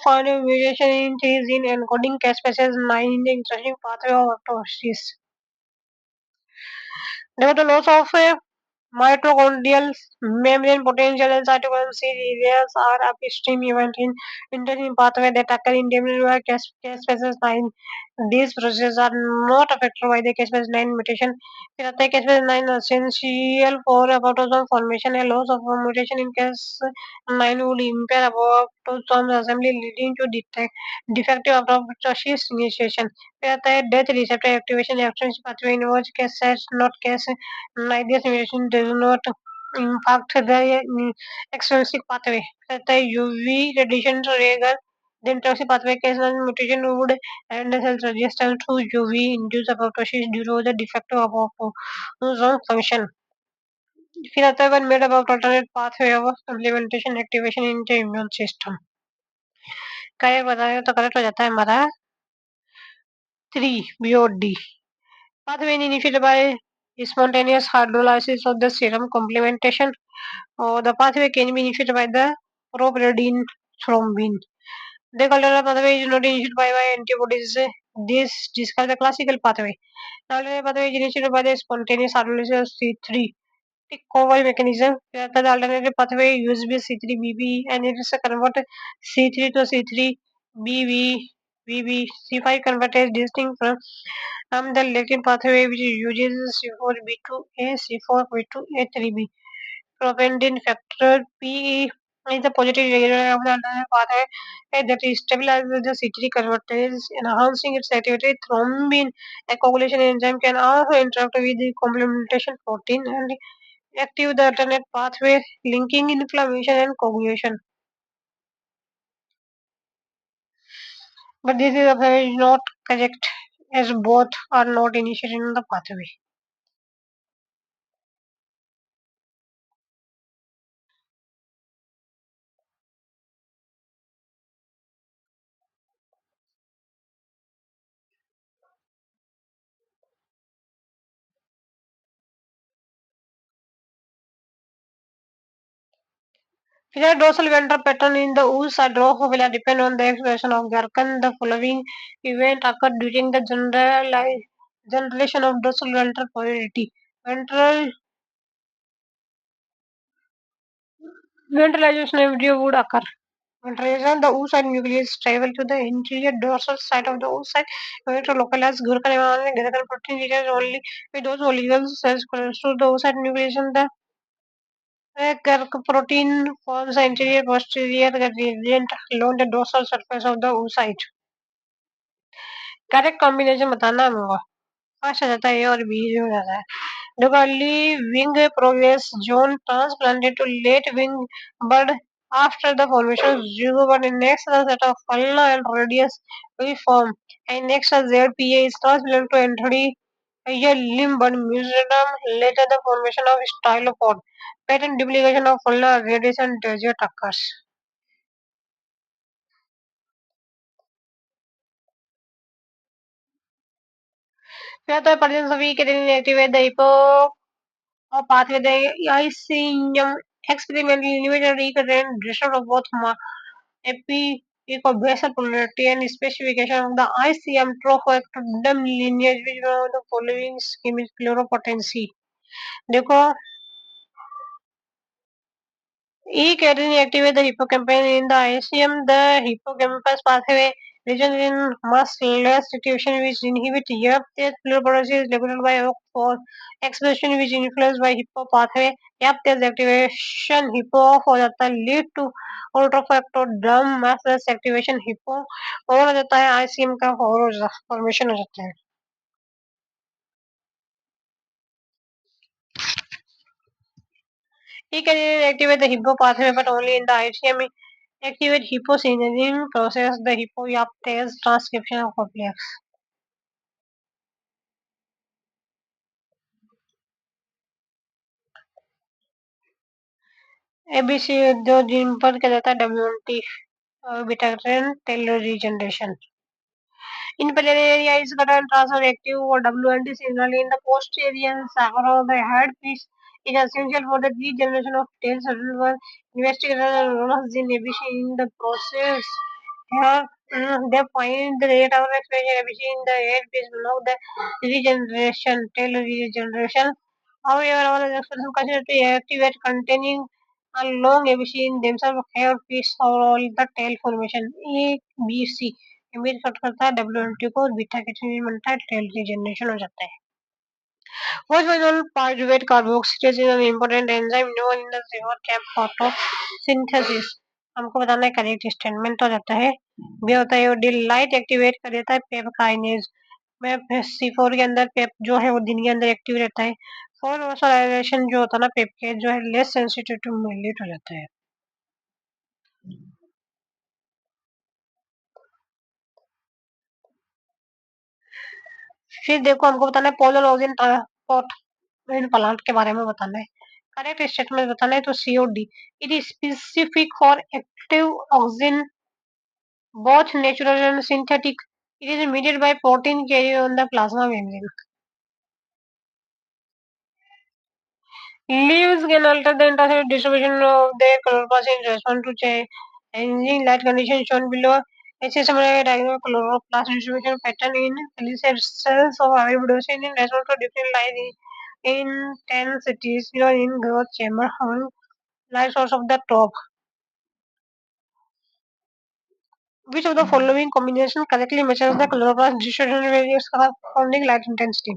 found a mutation in three gene encoding caspases 9 in the interesting pathway of apoptosis. Due to loss of mitochondrial membrane potential and cytokine areas are upstream event in intestine pathway that occur in by caspase 9. These processes are not affected by the caspase 9 mutation. Caspase 9 essential for apoptosis formation. A loss of a mutation in Cas9 would impair apoptosis assembly leading to defective apoptosis initiation. Death receptor activation extension pathway involves Cas not Cas Neither simulation does not impact the extrinsic pathway. The UV radiation trigger the intrinsic pathway case mutation would and the cell resistance to UV induced apoptosis due to the defective apoptosis function. फिर आता है when made about alternate pathway of implementation activation in the immune system. क्या बताया तो correct हो जाता है हमारा 3 BOD. Pathway initiated by spontaneous hydrolysis of the serum complementation. The pathway can be initiated by the propyridine thrombin. The Caldera pathway is not initiated by antibodies. This describes the classical pathway. The alternate pathway is initiated by the spontaneous hydrolysis of C3. The Covey mechanism. The alternative pathway USB C3BB and it is a convert C3 to C3BB. C5 converted distinct from the lectin pathway which uses C4B2A, C4B2A3B. Propendin factor P is the positive regulator of the underlying pathway that stabilizes the C3 convertase, enhancing its activity. Thrombin coagulation enzyme can also interact with the complementation protein and active the alternate pathway, linking inflammation and coagulation. But this is not correct. as both are not initiated in the pathway. The dorsal ventral pattern in the oocyte Drosophila depend on the expression of Garkan. The following event occurred during the generation of dorsal ventral polarity. Ventral ventralization embryo would occur. Ventralization, the oocyte nucleus travel to the anterior dorsal side of the oocyte, going to localize Gurkhan and Gurkhan protein details only with those oligoid cells close to the oocyte nucleus. The Gurk protein forms the anterior posterior gradient along the dorsal surface of the oocyte. Correct combination बताना है हमको first आ जाता है ए और B हो जाता है देखो early wing progress zone transplanted to late wing bird after the formation of zygote in next set of ulna and radius will form and next ZPA is transplanted to entry a limb but museum later the formation of stylopod pattern duplication of ulna radius and digit occurs फिर तो presence of E can activate the hippo or pathway the ICM experimental individual recurrent result of both epi basal polarity and specification of the ICM trophoectoderm lineage which one of the following scheme is pluripotency देखो E cadherin activate the hippocampus in the ICM. The hippocampus pathway region in muscular situation which inhibit yaptase pluripotency is regulated by for expression which influenced by hippo pathway. yaptase activation hippo off हो जाता है lead to autofactoderm muscle activation hippo और हो जाता है ICM का formation हो जाता है He can activate the hippo pathway but only in the ICM activate hyposynergy process the hippocampus transcription of complex ABC जो जीन पर क्या जाता है WNT beta tailor regeneration in pulmonary area is current transfer active or WNT signal in the posterior sucker of the head piece is essential for the regeneration of tail certain was investigated known as gene ABC in the process here they find the rate of expression ABC in the head piece below the regeneration tail regeneration however all the expression considered to activate containing a long ABC in themselves hair piece or all the tail formation ABC image cut करता है WNT को और beta catenin बनता है tell regeneration हो जाता है Phosphoryl pyruvate carboxylase is an important enzyme known in the liver cap photosynthesis हमको बताना है करेक्ट स्टेटमेंट हो जाता है बी होता है डी लाइट एक्टिवेट कर देता है पेप काइनेज में C4 के अंदर पेप जो है वो दिन के अंदर एक्टिव रहता है फोस्फोराइलेशन जो होता है ना पेप के जो है लेस सेंसिटिव टू मोलेट हो जाता है फिर देखो हमको बताना है polar ozone transport in plant के बारे में बताना है करेक्ट स्टेटमेंट बताना है तो COD it is specific for active oxygen both natural and synthetic it is mediated by protein carried on the plasma membrane leaves can alter the entire distribution of their chloroplast in response to changing light conditions shown below HSMI diagram chloroplast distribution pattern in elicit cells of hybridization in response to different light intensities in growth chamber having light source of the top. Which of the following combination correctly measures the chloroplast distribution various corresponding light intensity?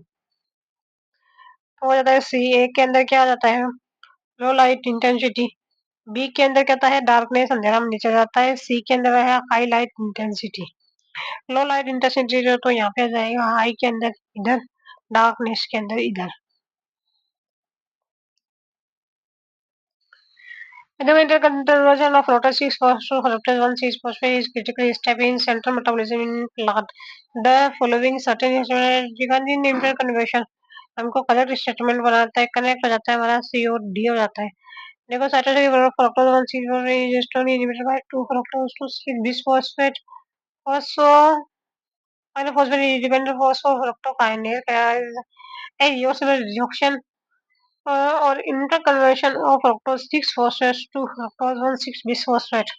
तो हो जाता है सी ए के अंदर क्या आ जाता है लो light intensity B के अंदर क्या आता है डार्कनेस अंधेरा में नीचे जाता है सी के अंदर है हाई लाइट इंटेंसिटी लो लाइट इंटेंसिटी जो तो यहाँ पे आ जाएगा हाई के अंदर इधर डार्कनेस के अंदर इधर The interconversion of fructose 6-phosphate fructose 1,6-phosphate is critical step in central metabolism in plant. The following certain regarding interconversion हमको करेक्ट स्टेटमेंट बनाता है, कनेक्ट हो जाता है हमारा सी और डी हो जाता है. देखो cytosine fructose 1,6-phosphate is stored inhibited by 2 fructose to 6 bisphosphate. Also, phosphate is dependent phosphofructokinase a reversible reduction or interconversion of fructose 6-phosphate to fructose 1,6-bisphosphate.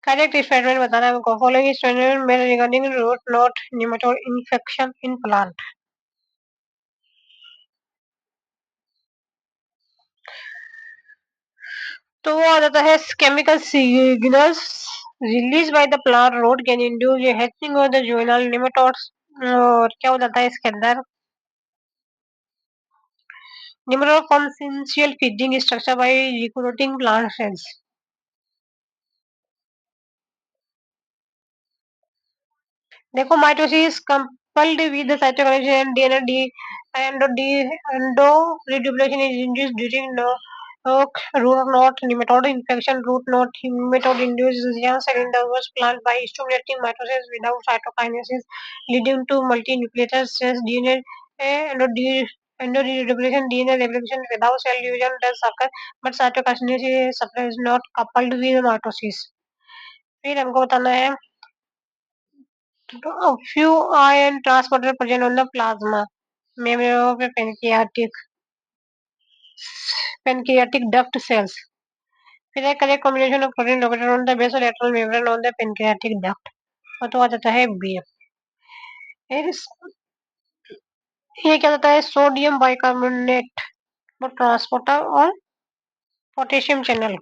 Correct statement बताना है हमको. फॉलोइंग स्टेटमेंट मेरे regarding root knot nematode infection in plant. तो वो आ जाता है chemical signals release by the plant root can induce hatching of the juvenile nematodes. और क्या हो जाता है इसके अंदर nematode forms initial feeding structure by recruiting plant cells. देखो mitosis coupled with the cytokinesis and DNA endo reduplication is induced during the root knot nematode infection. Root knot nematode induces young cell in the host plant by stimulating mitosis without cytokinesis, leading to multinucleated cells. DNA endo reduplication DNA replication without cell division does occur, but cytokinesis is not coupled with mitosis. फिर हमको बताना है a few ion transporter present on the plasma membrane of a pancreatic duct cells. फिर एक correct combination of protein located on the basolateral membrane on the pancreatic duct. और तो आ जाता है बी. ये क्या होता है सोडियम बाइकार्बोनेट ट्रांसपोर्टर और potassium channel.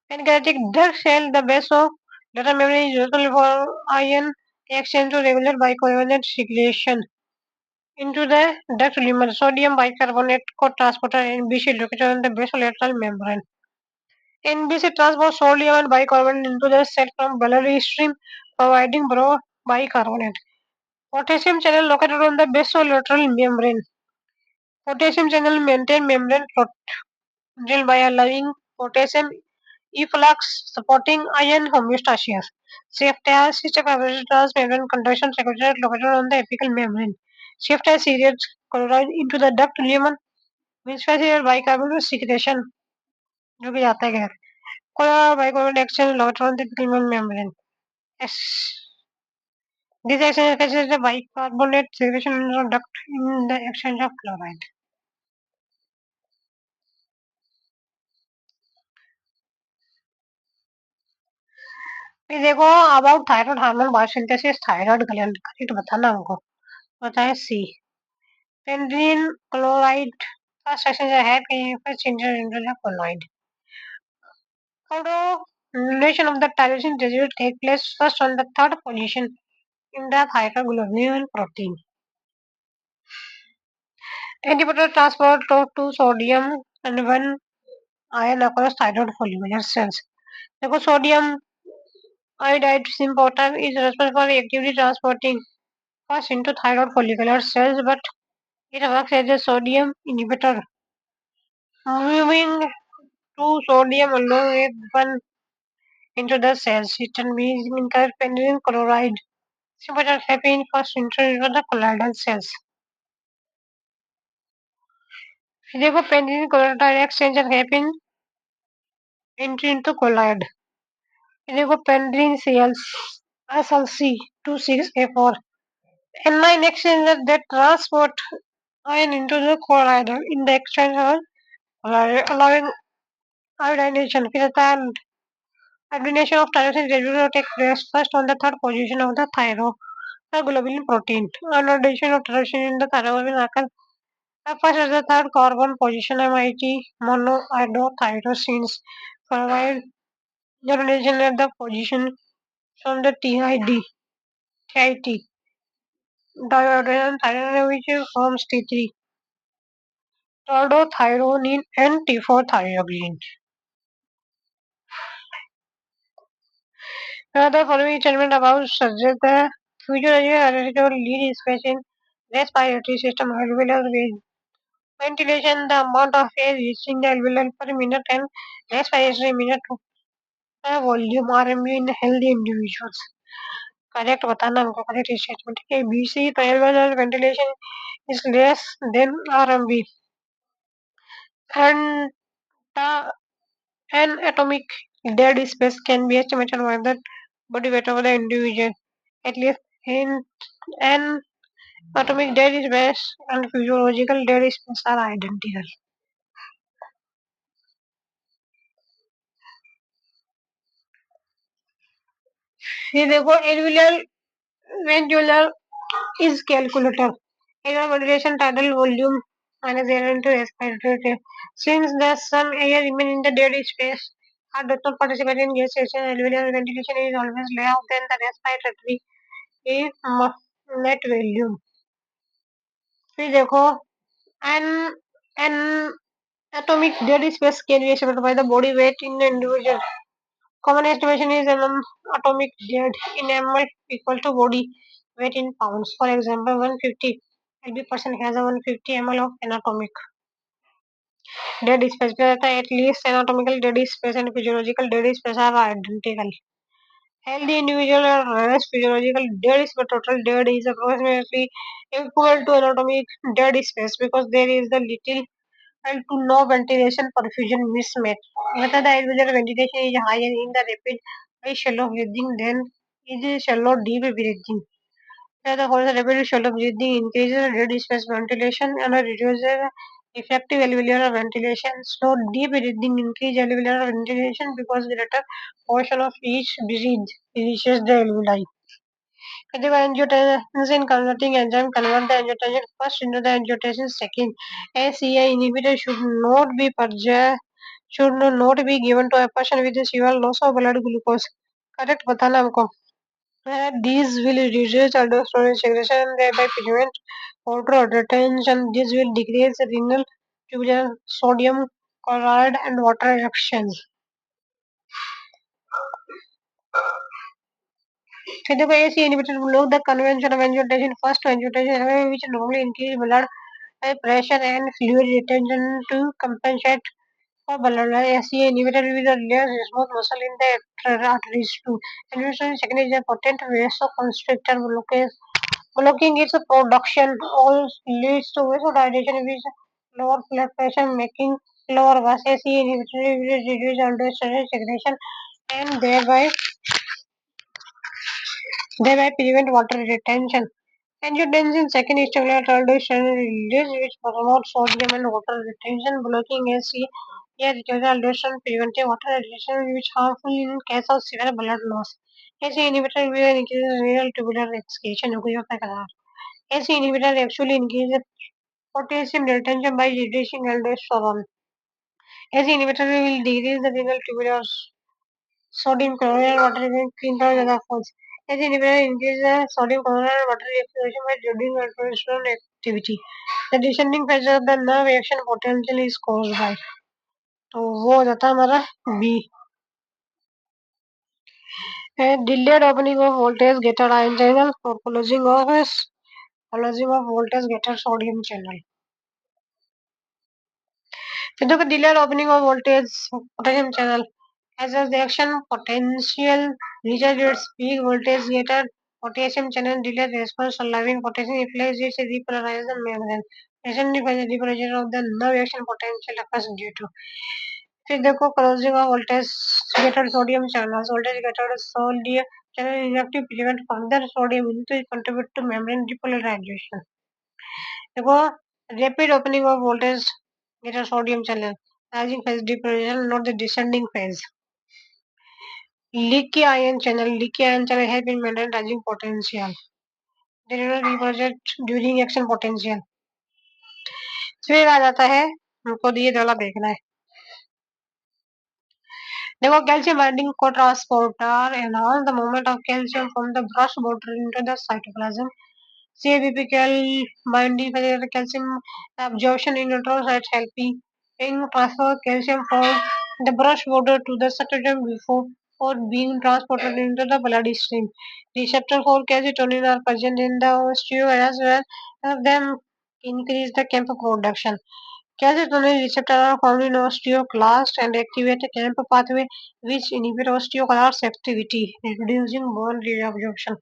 Pancreatic duct cell, the base of data membrane is useful for ion exchange to regulate bicovalent secretion into the duct lumen. Sodium bicarbonate co-transporter NBC located on the basolateral membrane. NBC transports sodium and bicarbonate into the cell from biliary stream, providing bicarbonate. Potassium channel located on the basolateral membrane. Potassium channel maintain membrane protocol by allowing potassium efflux, supporting ion homeostasis. Shift as membrane conduction secretary located on the apical membrane. Shift as serious chloride into the duct lumen. Misfacile bicarbonate secretion जो कि जाता है गैर. Bicarbonate exchange located on the apical membrane. Yes. This exchange causes the bicarbonate secretion in the duct in the exchange of chloride. फिर देखो about thyroid hormone biosynthesis thyroid gland correct बताना हमको. होता है सी. पेंड्रीन क्लोराइड फर्स्ट एक्सचेंज है कहीं पर changes into the colloid. Coordination of the tyrosine residue take place first on the third position in the thyroglobulin protein. Antibody transport of 2 sodium and 1 ion across thyroid follicular cells. देखो sodium iodide important is responsible for actively transporting first into thyroid follicular cells, but it works as a sodium inhibitor, moving 2 sodium along with 1 into the cells. It can be interpendent chloride. Symptoms happen first entry into the colloidal cells. देखो पेंडिन chloride exchange happen entry into colloid. देखो पेंडिन cells SLC 26A4 anion exchange that transport ion into the colloid in the exchange allowing iodination. फिर आता है iodination of tyrosine residue take place first on the third position of the thyroglobulin protein. Iodination of tyrosine in the thyroglobulin occurs first at the third carbon position. MIT monoiodotyrosines provide iodination at the position from the TIT diiodine tyrosine which forms T3 tordothyronine and T4 thyrogline. The following statement about suggests the future hereditary lead species respiratory system, alveolar ventilation, the amount of air reaching the alveoli per minute and respiratory minute volume RMU in healthy individuals. Correct बताना हमको correct statement है BC तो alveolar ventilation is less than RMB and the anatomic dead space can be estimated by the body weight of the individual. At least in an atomic dead space and physiological dead space are identical. ये देखो alveolar ventricular is calculator. Air ventilation tidal volume minus air into respiratory rate. Since the some air remain in the dead space, or does not participate in gas station, alveolar ventilation is always less than the respiratory net volume. फिर देखो an an atomic dead space can be estimated by the body weight in the individual. Common estimation is atomic dead in ml equal to body weight in pounds. For example, 150 lb person has a 150 ml of anatomic dead space. At least anatomical dead space and physiological dead space are identical. Healthy individual has physiological dead space. Total dead is approximately equal to anatomic dead space because there is the little and to no ventilation perfusion mismatch. Whether the individual ventilation is higher in the rapid by shallow breathing than is shallow deep breathing. The cause rapid shallow breathing increases dead space ventilation and reduces effective alveolar ventilation. Slow deep breathing increases alveolar ventilation because greater portion of each breath reaches the alveoli. The angiotensin converting enzyme convert the angiotensin first into the angiotensin second. ACE inhibitor should not be given to a person with severe loss of blood glucose. Correct बताना हमको. These will reduce aldosterone secretion and thereby prevent water retention. This will decrease renal tubular sodium chloride and water reduction. So the AC inhibitor block the convention of angiotensin first to angiotensin which normally increase blood pressure and fluid retention to compensate for blood AC inhibitor with a less smooth muscle in the arteries too. And second is a potent vasoconstrictor blocking its production all leads to vasodilation with lower blood pressure making lower gas AC inhibitor will reduce aldosterone secretion and thereby prevent water retention. Angiotensin second is stimulate aldosterone release which promotes sodium and water retention, blocking AC reduces aldosterone, preventing water retention which harmful in case of severe blood loss. AC inhibitor will increase renal tubular excretion. AC inhibitor actually increases potassium retention by reducing aldosterone. AC inhibitor will decrease the renal tubular sodium chloride and water in clean the falls. As inhibitor increases the sodium chloride and water excretion by reducing aldosterone activity. The descending phase of the nerve action potential is caused by. तो वो हो जाता है हमारा B. Delayed opening of voltage gated ion channel or closing of voltage gated sodium channel. So the delayed opening of voltage potassium channel as a reaction potential reaches its peak voltage gated potassium channel delayed response allowing potassium implies its repolarization membrane. Recently by the repolarization of the nerve action potential occurs due to. फिर देखो closing of voltage gated sodium channels. Voltage gated sodium channel inactive prevent further sodium into contribute to membrane repolarization. देखो rapid opening of voltage gated sodium channel. Rising phase depolarization, not the descending phase. Leaky ion channel help in maintaining rising potential. They do not reproject during action potential. फिर आ जाता है हमको ये वाला देखना है. देखो calcium binding co-transporter enhance the movement of calcium from the brush border into the cytoplasm. CABP binding calcium absorption in neutrocytes helping in transfer calcium from the brush border to the cytoplasm before or being transported into the blood stream. Receptor for calcitonin are present in the osteo as well as them increase the CAMP production. Calcitonin receptors are found in osteoclast and activate the CAMP pathway which inhibit osteoclast activity, reducing bone reabsorption.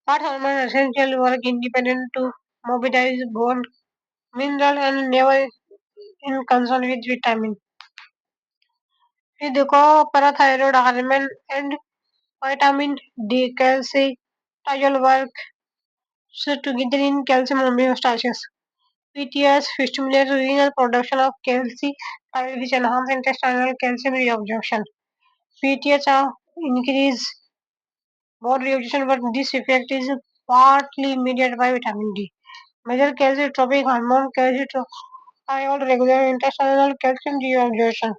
Fat hormones essentially work independent to mobilize bone mineral and never in concern with vitamin. फिर देखो parathyroid hormone and vitamin D calcium trial work so together in calcium homeostasis. PTS stimulates renal production of calcium which enhance intestinal calcium reabsorption. PTH increase bone reabsorption but this effect is partly mediated by vitamin D. Major calciotropic hormone calcitriol regular intestinal calcium reabsorption.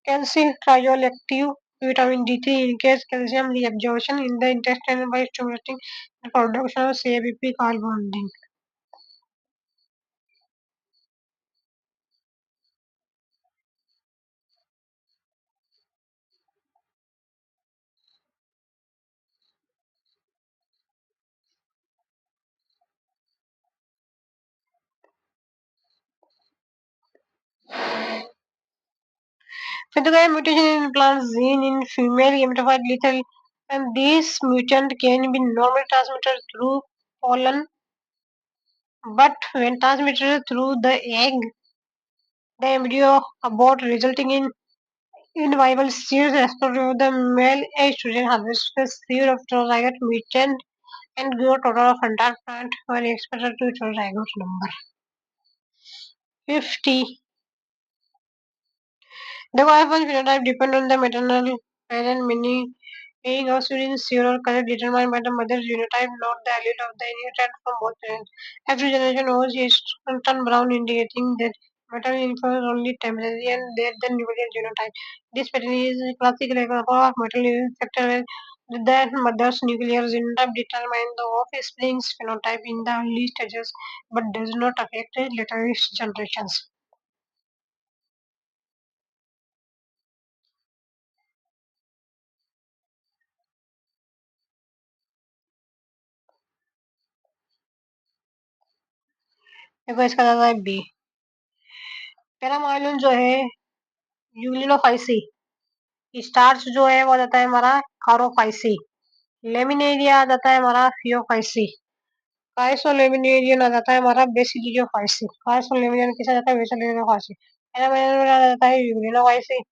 Calcium triol active vitamin D3 increases calcium reabsorption in the intestine by stimulating the production of CABP carbon bonding. Physical mutation in plant gene in female amplified lethal and this mutant can be normally transmitted through pollen but when transmitted through the egg the embryo abort resulting in viable seeds exposure of the male estrogen harvests the seed of zygote mutant and grow total of 100 plant when exposed to zygote number 50. The wife phenotype depend on the maternal parent meaning being also in serial color determined by the mother's genotype, not the allele of the inheritance from both parents. Every generation owes is turn brown, indicating that maternal influence only temporary and that the nuclear genotype. This pattern is a classic example of maternal factor where the mother's nuclear genotype determines the offspring's phenotype in the early stages but does not affect the later generations. देखो इसका दादा है B पैरामाइलिन जो है यूलिनोफाइसी starch जो है वो आ जाता है हमारा कारोफाइसी लेमिनेरिया आ जाता है हमारा फियोफाइसी काइसोलेमिनेरियन आ जाता है हमारा बेसिलियोफाइसी काइसोलेमिनियन किसा जाता है बेसिलियोफाइसी पैरामाइलिन आ जाता है यूलिनोफाइसी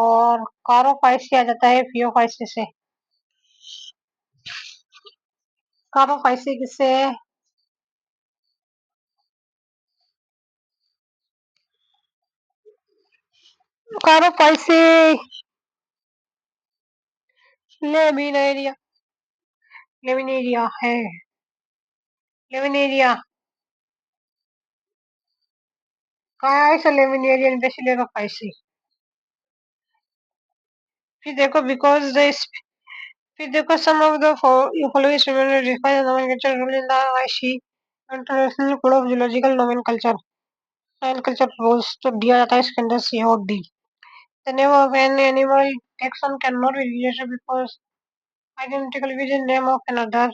और कारोफाइसी आ जाता है फियोफाइसी से कारोफाइसी किससे कारोफाइसी लेमिनेरिया लेमिनेरिया है लेमिनेरिया काइसोलेमिनेरियन बेसिलियोफाइसी फिर देखो बिकॉज द फिर देखो some of the following statements define the nomenclature rule in the IC International Code of Geological Nomenclature. Nomenclature rules तो दिया जाता है इसके अंदर C और D. The name of an animal taxon cannot be related because identical with the name of another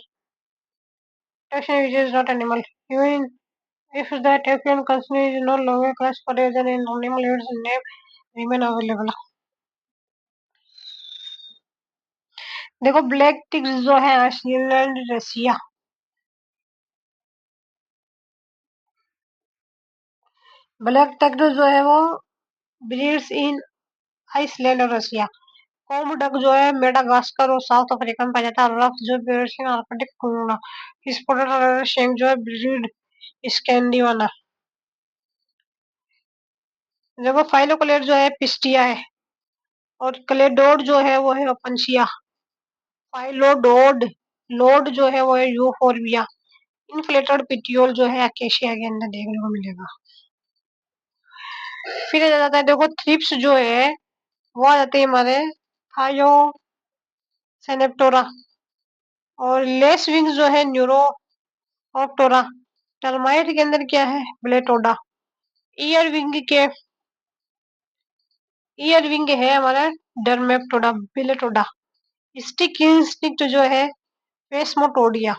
taxon which is not animal. Even if the taxon considered is no longer classified as an animal, its name remain available. देखो black ticks जो है Iceland रसिया black ticks जो है वो breeds in Iceland और रसिया com duck जो है Madagascar और साउथ अफ्रीका में पाया जाता है रफ जो पेर्शियन आर्कटिक कुंगड़ा स्पॉटेड शेंग जो है ब्रीड स्कैंडिवाना देखो फाइलोक्लेट जो है पिस्टिया है और क्लेडोड जो है वो है ओपनशिया फाइलोडोड लोड जो है वो है यूफोर्बिया इन्फ्लेटेड पिटियोल जो है अकेशिया के अंदर देखने को मिलेगा फिर आ जाता है देखो थ्रिप्स जो है वो आ जाते हैं हमारे थायो सेनेप्टोरा और लेस विंग्स जो है न्यूरोप्टोरा टर्माइट के अंदर क्या है ब्लेटोडा ईयर विंग के ईयर विंग है हमारा डर्मेप्टोडा बिलेटोडा। स्टिक इंस्टिक्ट जो है वेस्मोटोडिया।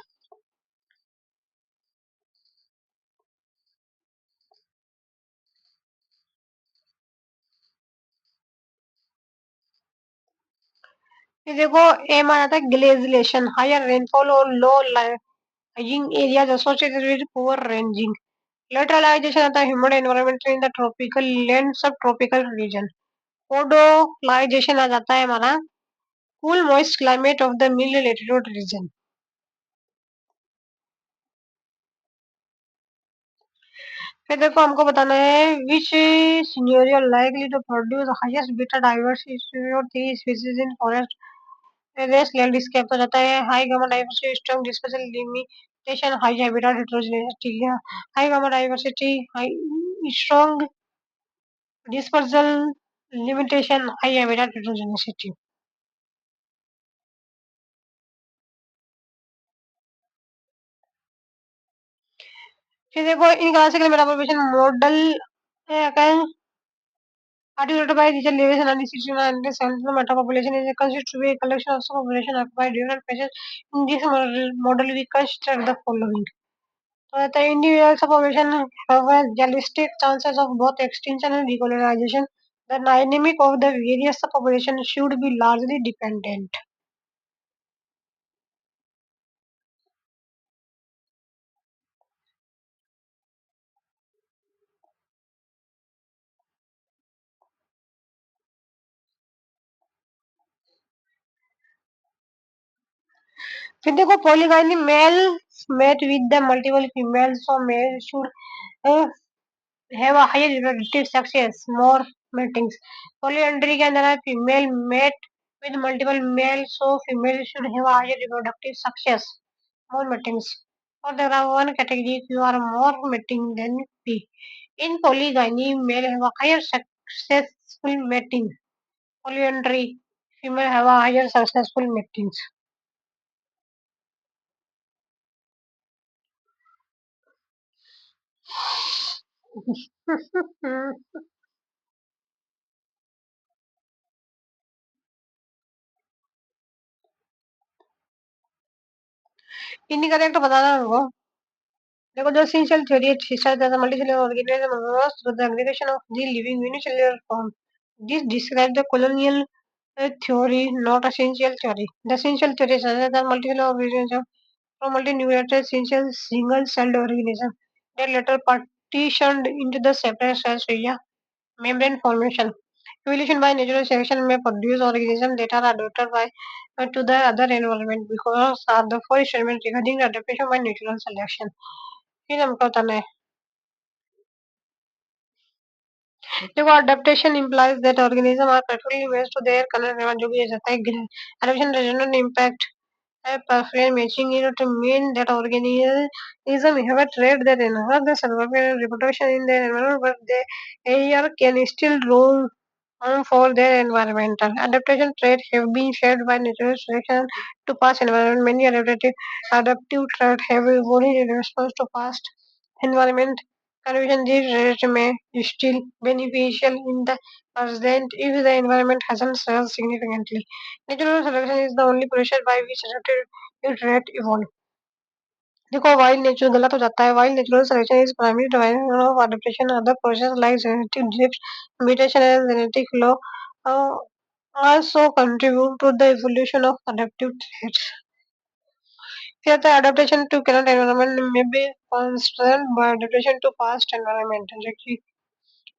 ये देखो एम आ जाता है ग्लेजिलेशन, higher rainfall or low lying areas associated with poor ranging. Laterisation आता है human environment in the tropical land sub tropical region. Podzolisation आ जाता है हमारा cool moist climate of the mid latitude region. फिर देखो हमको बताना है which scenario likely to produce highest beta diversity or three species in forest race landscape. हो जाता है high gamma diversity, strong dispersal limitation, high habitat heterogeneity. High gamma diversity, high strong dispersal limitation, high habitat heterogeneity. फिर देखो in classical metabolism model articulated by Richard Lewis and institutional and central metapopulation is considered to be a collection of population occupied different places. In this model we construct the following. So the individual population have a realistic chances of both extinction and recolonization. The dynamic of the various populations should be largely dependent. फिर देखो polygyny male mate with the multiple females, so male should uh, have a higher reproductive success, more matings. Polyandry के अंदर है female mate with multiple males, so female should have a higher reproductive success, more matings. Or there are one category if you are more mating than P. In polygyny, male have a higher successful mating. Polyandry, female have a higher successful matings. इन्हीं correct बताना होगा। देखो जो essential theory describes the multicellular organism evolves through the aggregation of the living unicellular form. This describes the colonial theory, not essential theory. The essential theory suggests that multicellular organism from multinucleated essential single-celled organism that later partitioned into the separate cells via membrane formation. Evolution by natural selection may produce organisms that are adapted by to the other environment because are the four statements regarding adaptation by natural selection. फिर हमको बताना है देखो adaptation implies that organisms are perfectly matched to their current environment जो भी हो जाता है adaptation does not impact perfect matching it mean that organism have a trait that enhance the survival and reproduction in their environment but they can still roam for their environmental adaptation traits have been shared by natural selection to past environment. Many adaptive traits have evolved in response to past environment conditions. These traits may still beneficial in the present if the environment hasn't changed significantly. Natural selection is the only process by which adaptive traits evolve. देखो wild natural गलत हो जाता है wild natural selection is primary driver of adaptation other process like genetic drift mutation and genetic flow also contribute to the evolution of adaptive traits. Here the adaptation to current environment may be constrained by adaptation to past environment. जो कि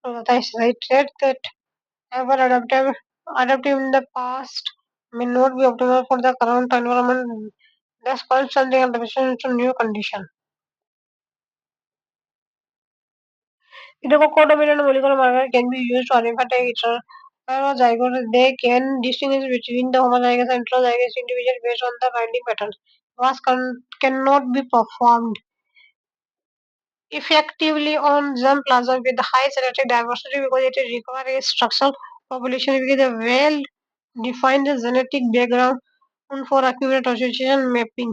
होता है right trait that ever adaptive in the past may not be optimal for the current environment. Thus constantly adaptation to new condition. The codominant molecular marker can be used to identify heterozygotes. They can distinguish between the homozygous and heterozygous individuals based on the binding patterns. Cannot be performed effectively on germ plasma with high genetic diversity because it requires a structural population with a well-defined genetic background for accurate association mapping.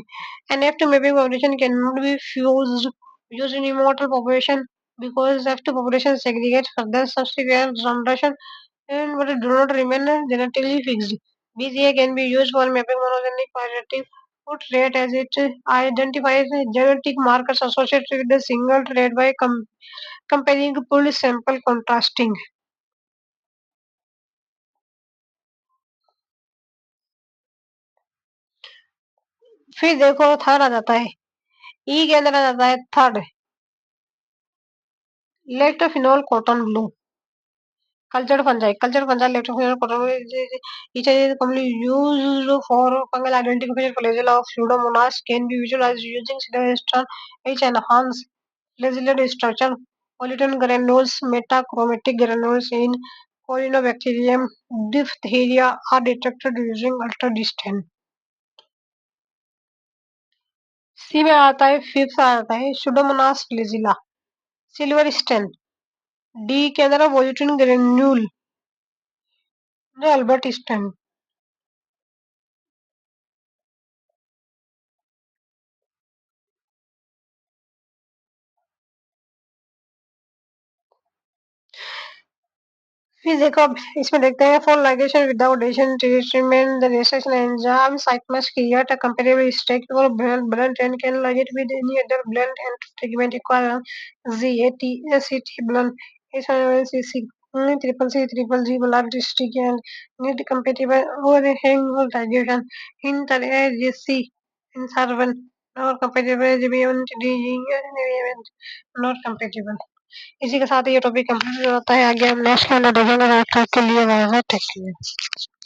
An F2 mapping population cannot be used in immortal population because F2 population segregate further subsequent generation and but do not remain genetically fixed. BCA can be used for mapping monogenic positive food trait as it identifies genetic markers associated with the single trait by comparing pooled sample contrasting. फिर देखो third आ जाता है ई के अंदर आ जाता है third lactophenol cotton blue cultured fungi electrophenol protein each is commonly used for fungal identification flagella of pseudomonas can be visualized using Sylvester which enhance flagellate structure polyton granules metachromatic granules in Corynebacterium diphtheria are detected using ultra distance C में आता है fifth आता है pseudomonas flagella silver stain D के अंदर है वोल्यूटिन granule Albert stem फिर देखो अब इसमें देखते हैं for ligation without addition treatment the restriction enzyme cyclase create a comparable state for blend and can lodge it with any other blend and treatment require ZAT ACT blend HNLCC triple C triple G blood district and need compatible overhang or digestion inter AGC in servant not compatible beyond DG not compatible इसी के साथ ये topic complete हो जाता है आगे हम next में देखेंगे के लिए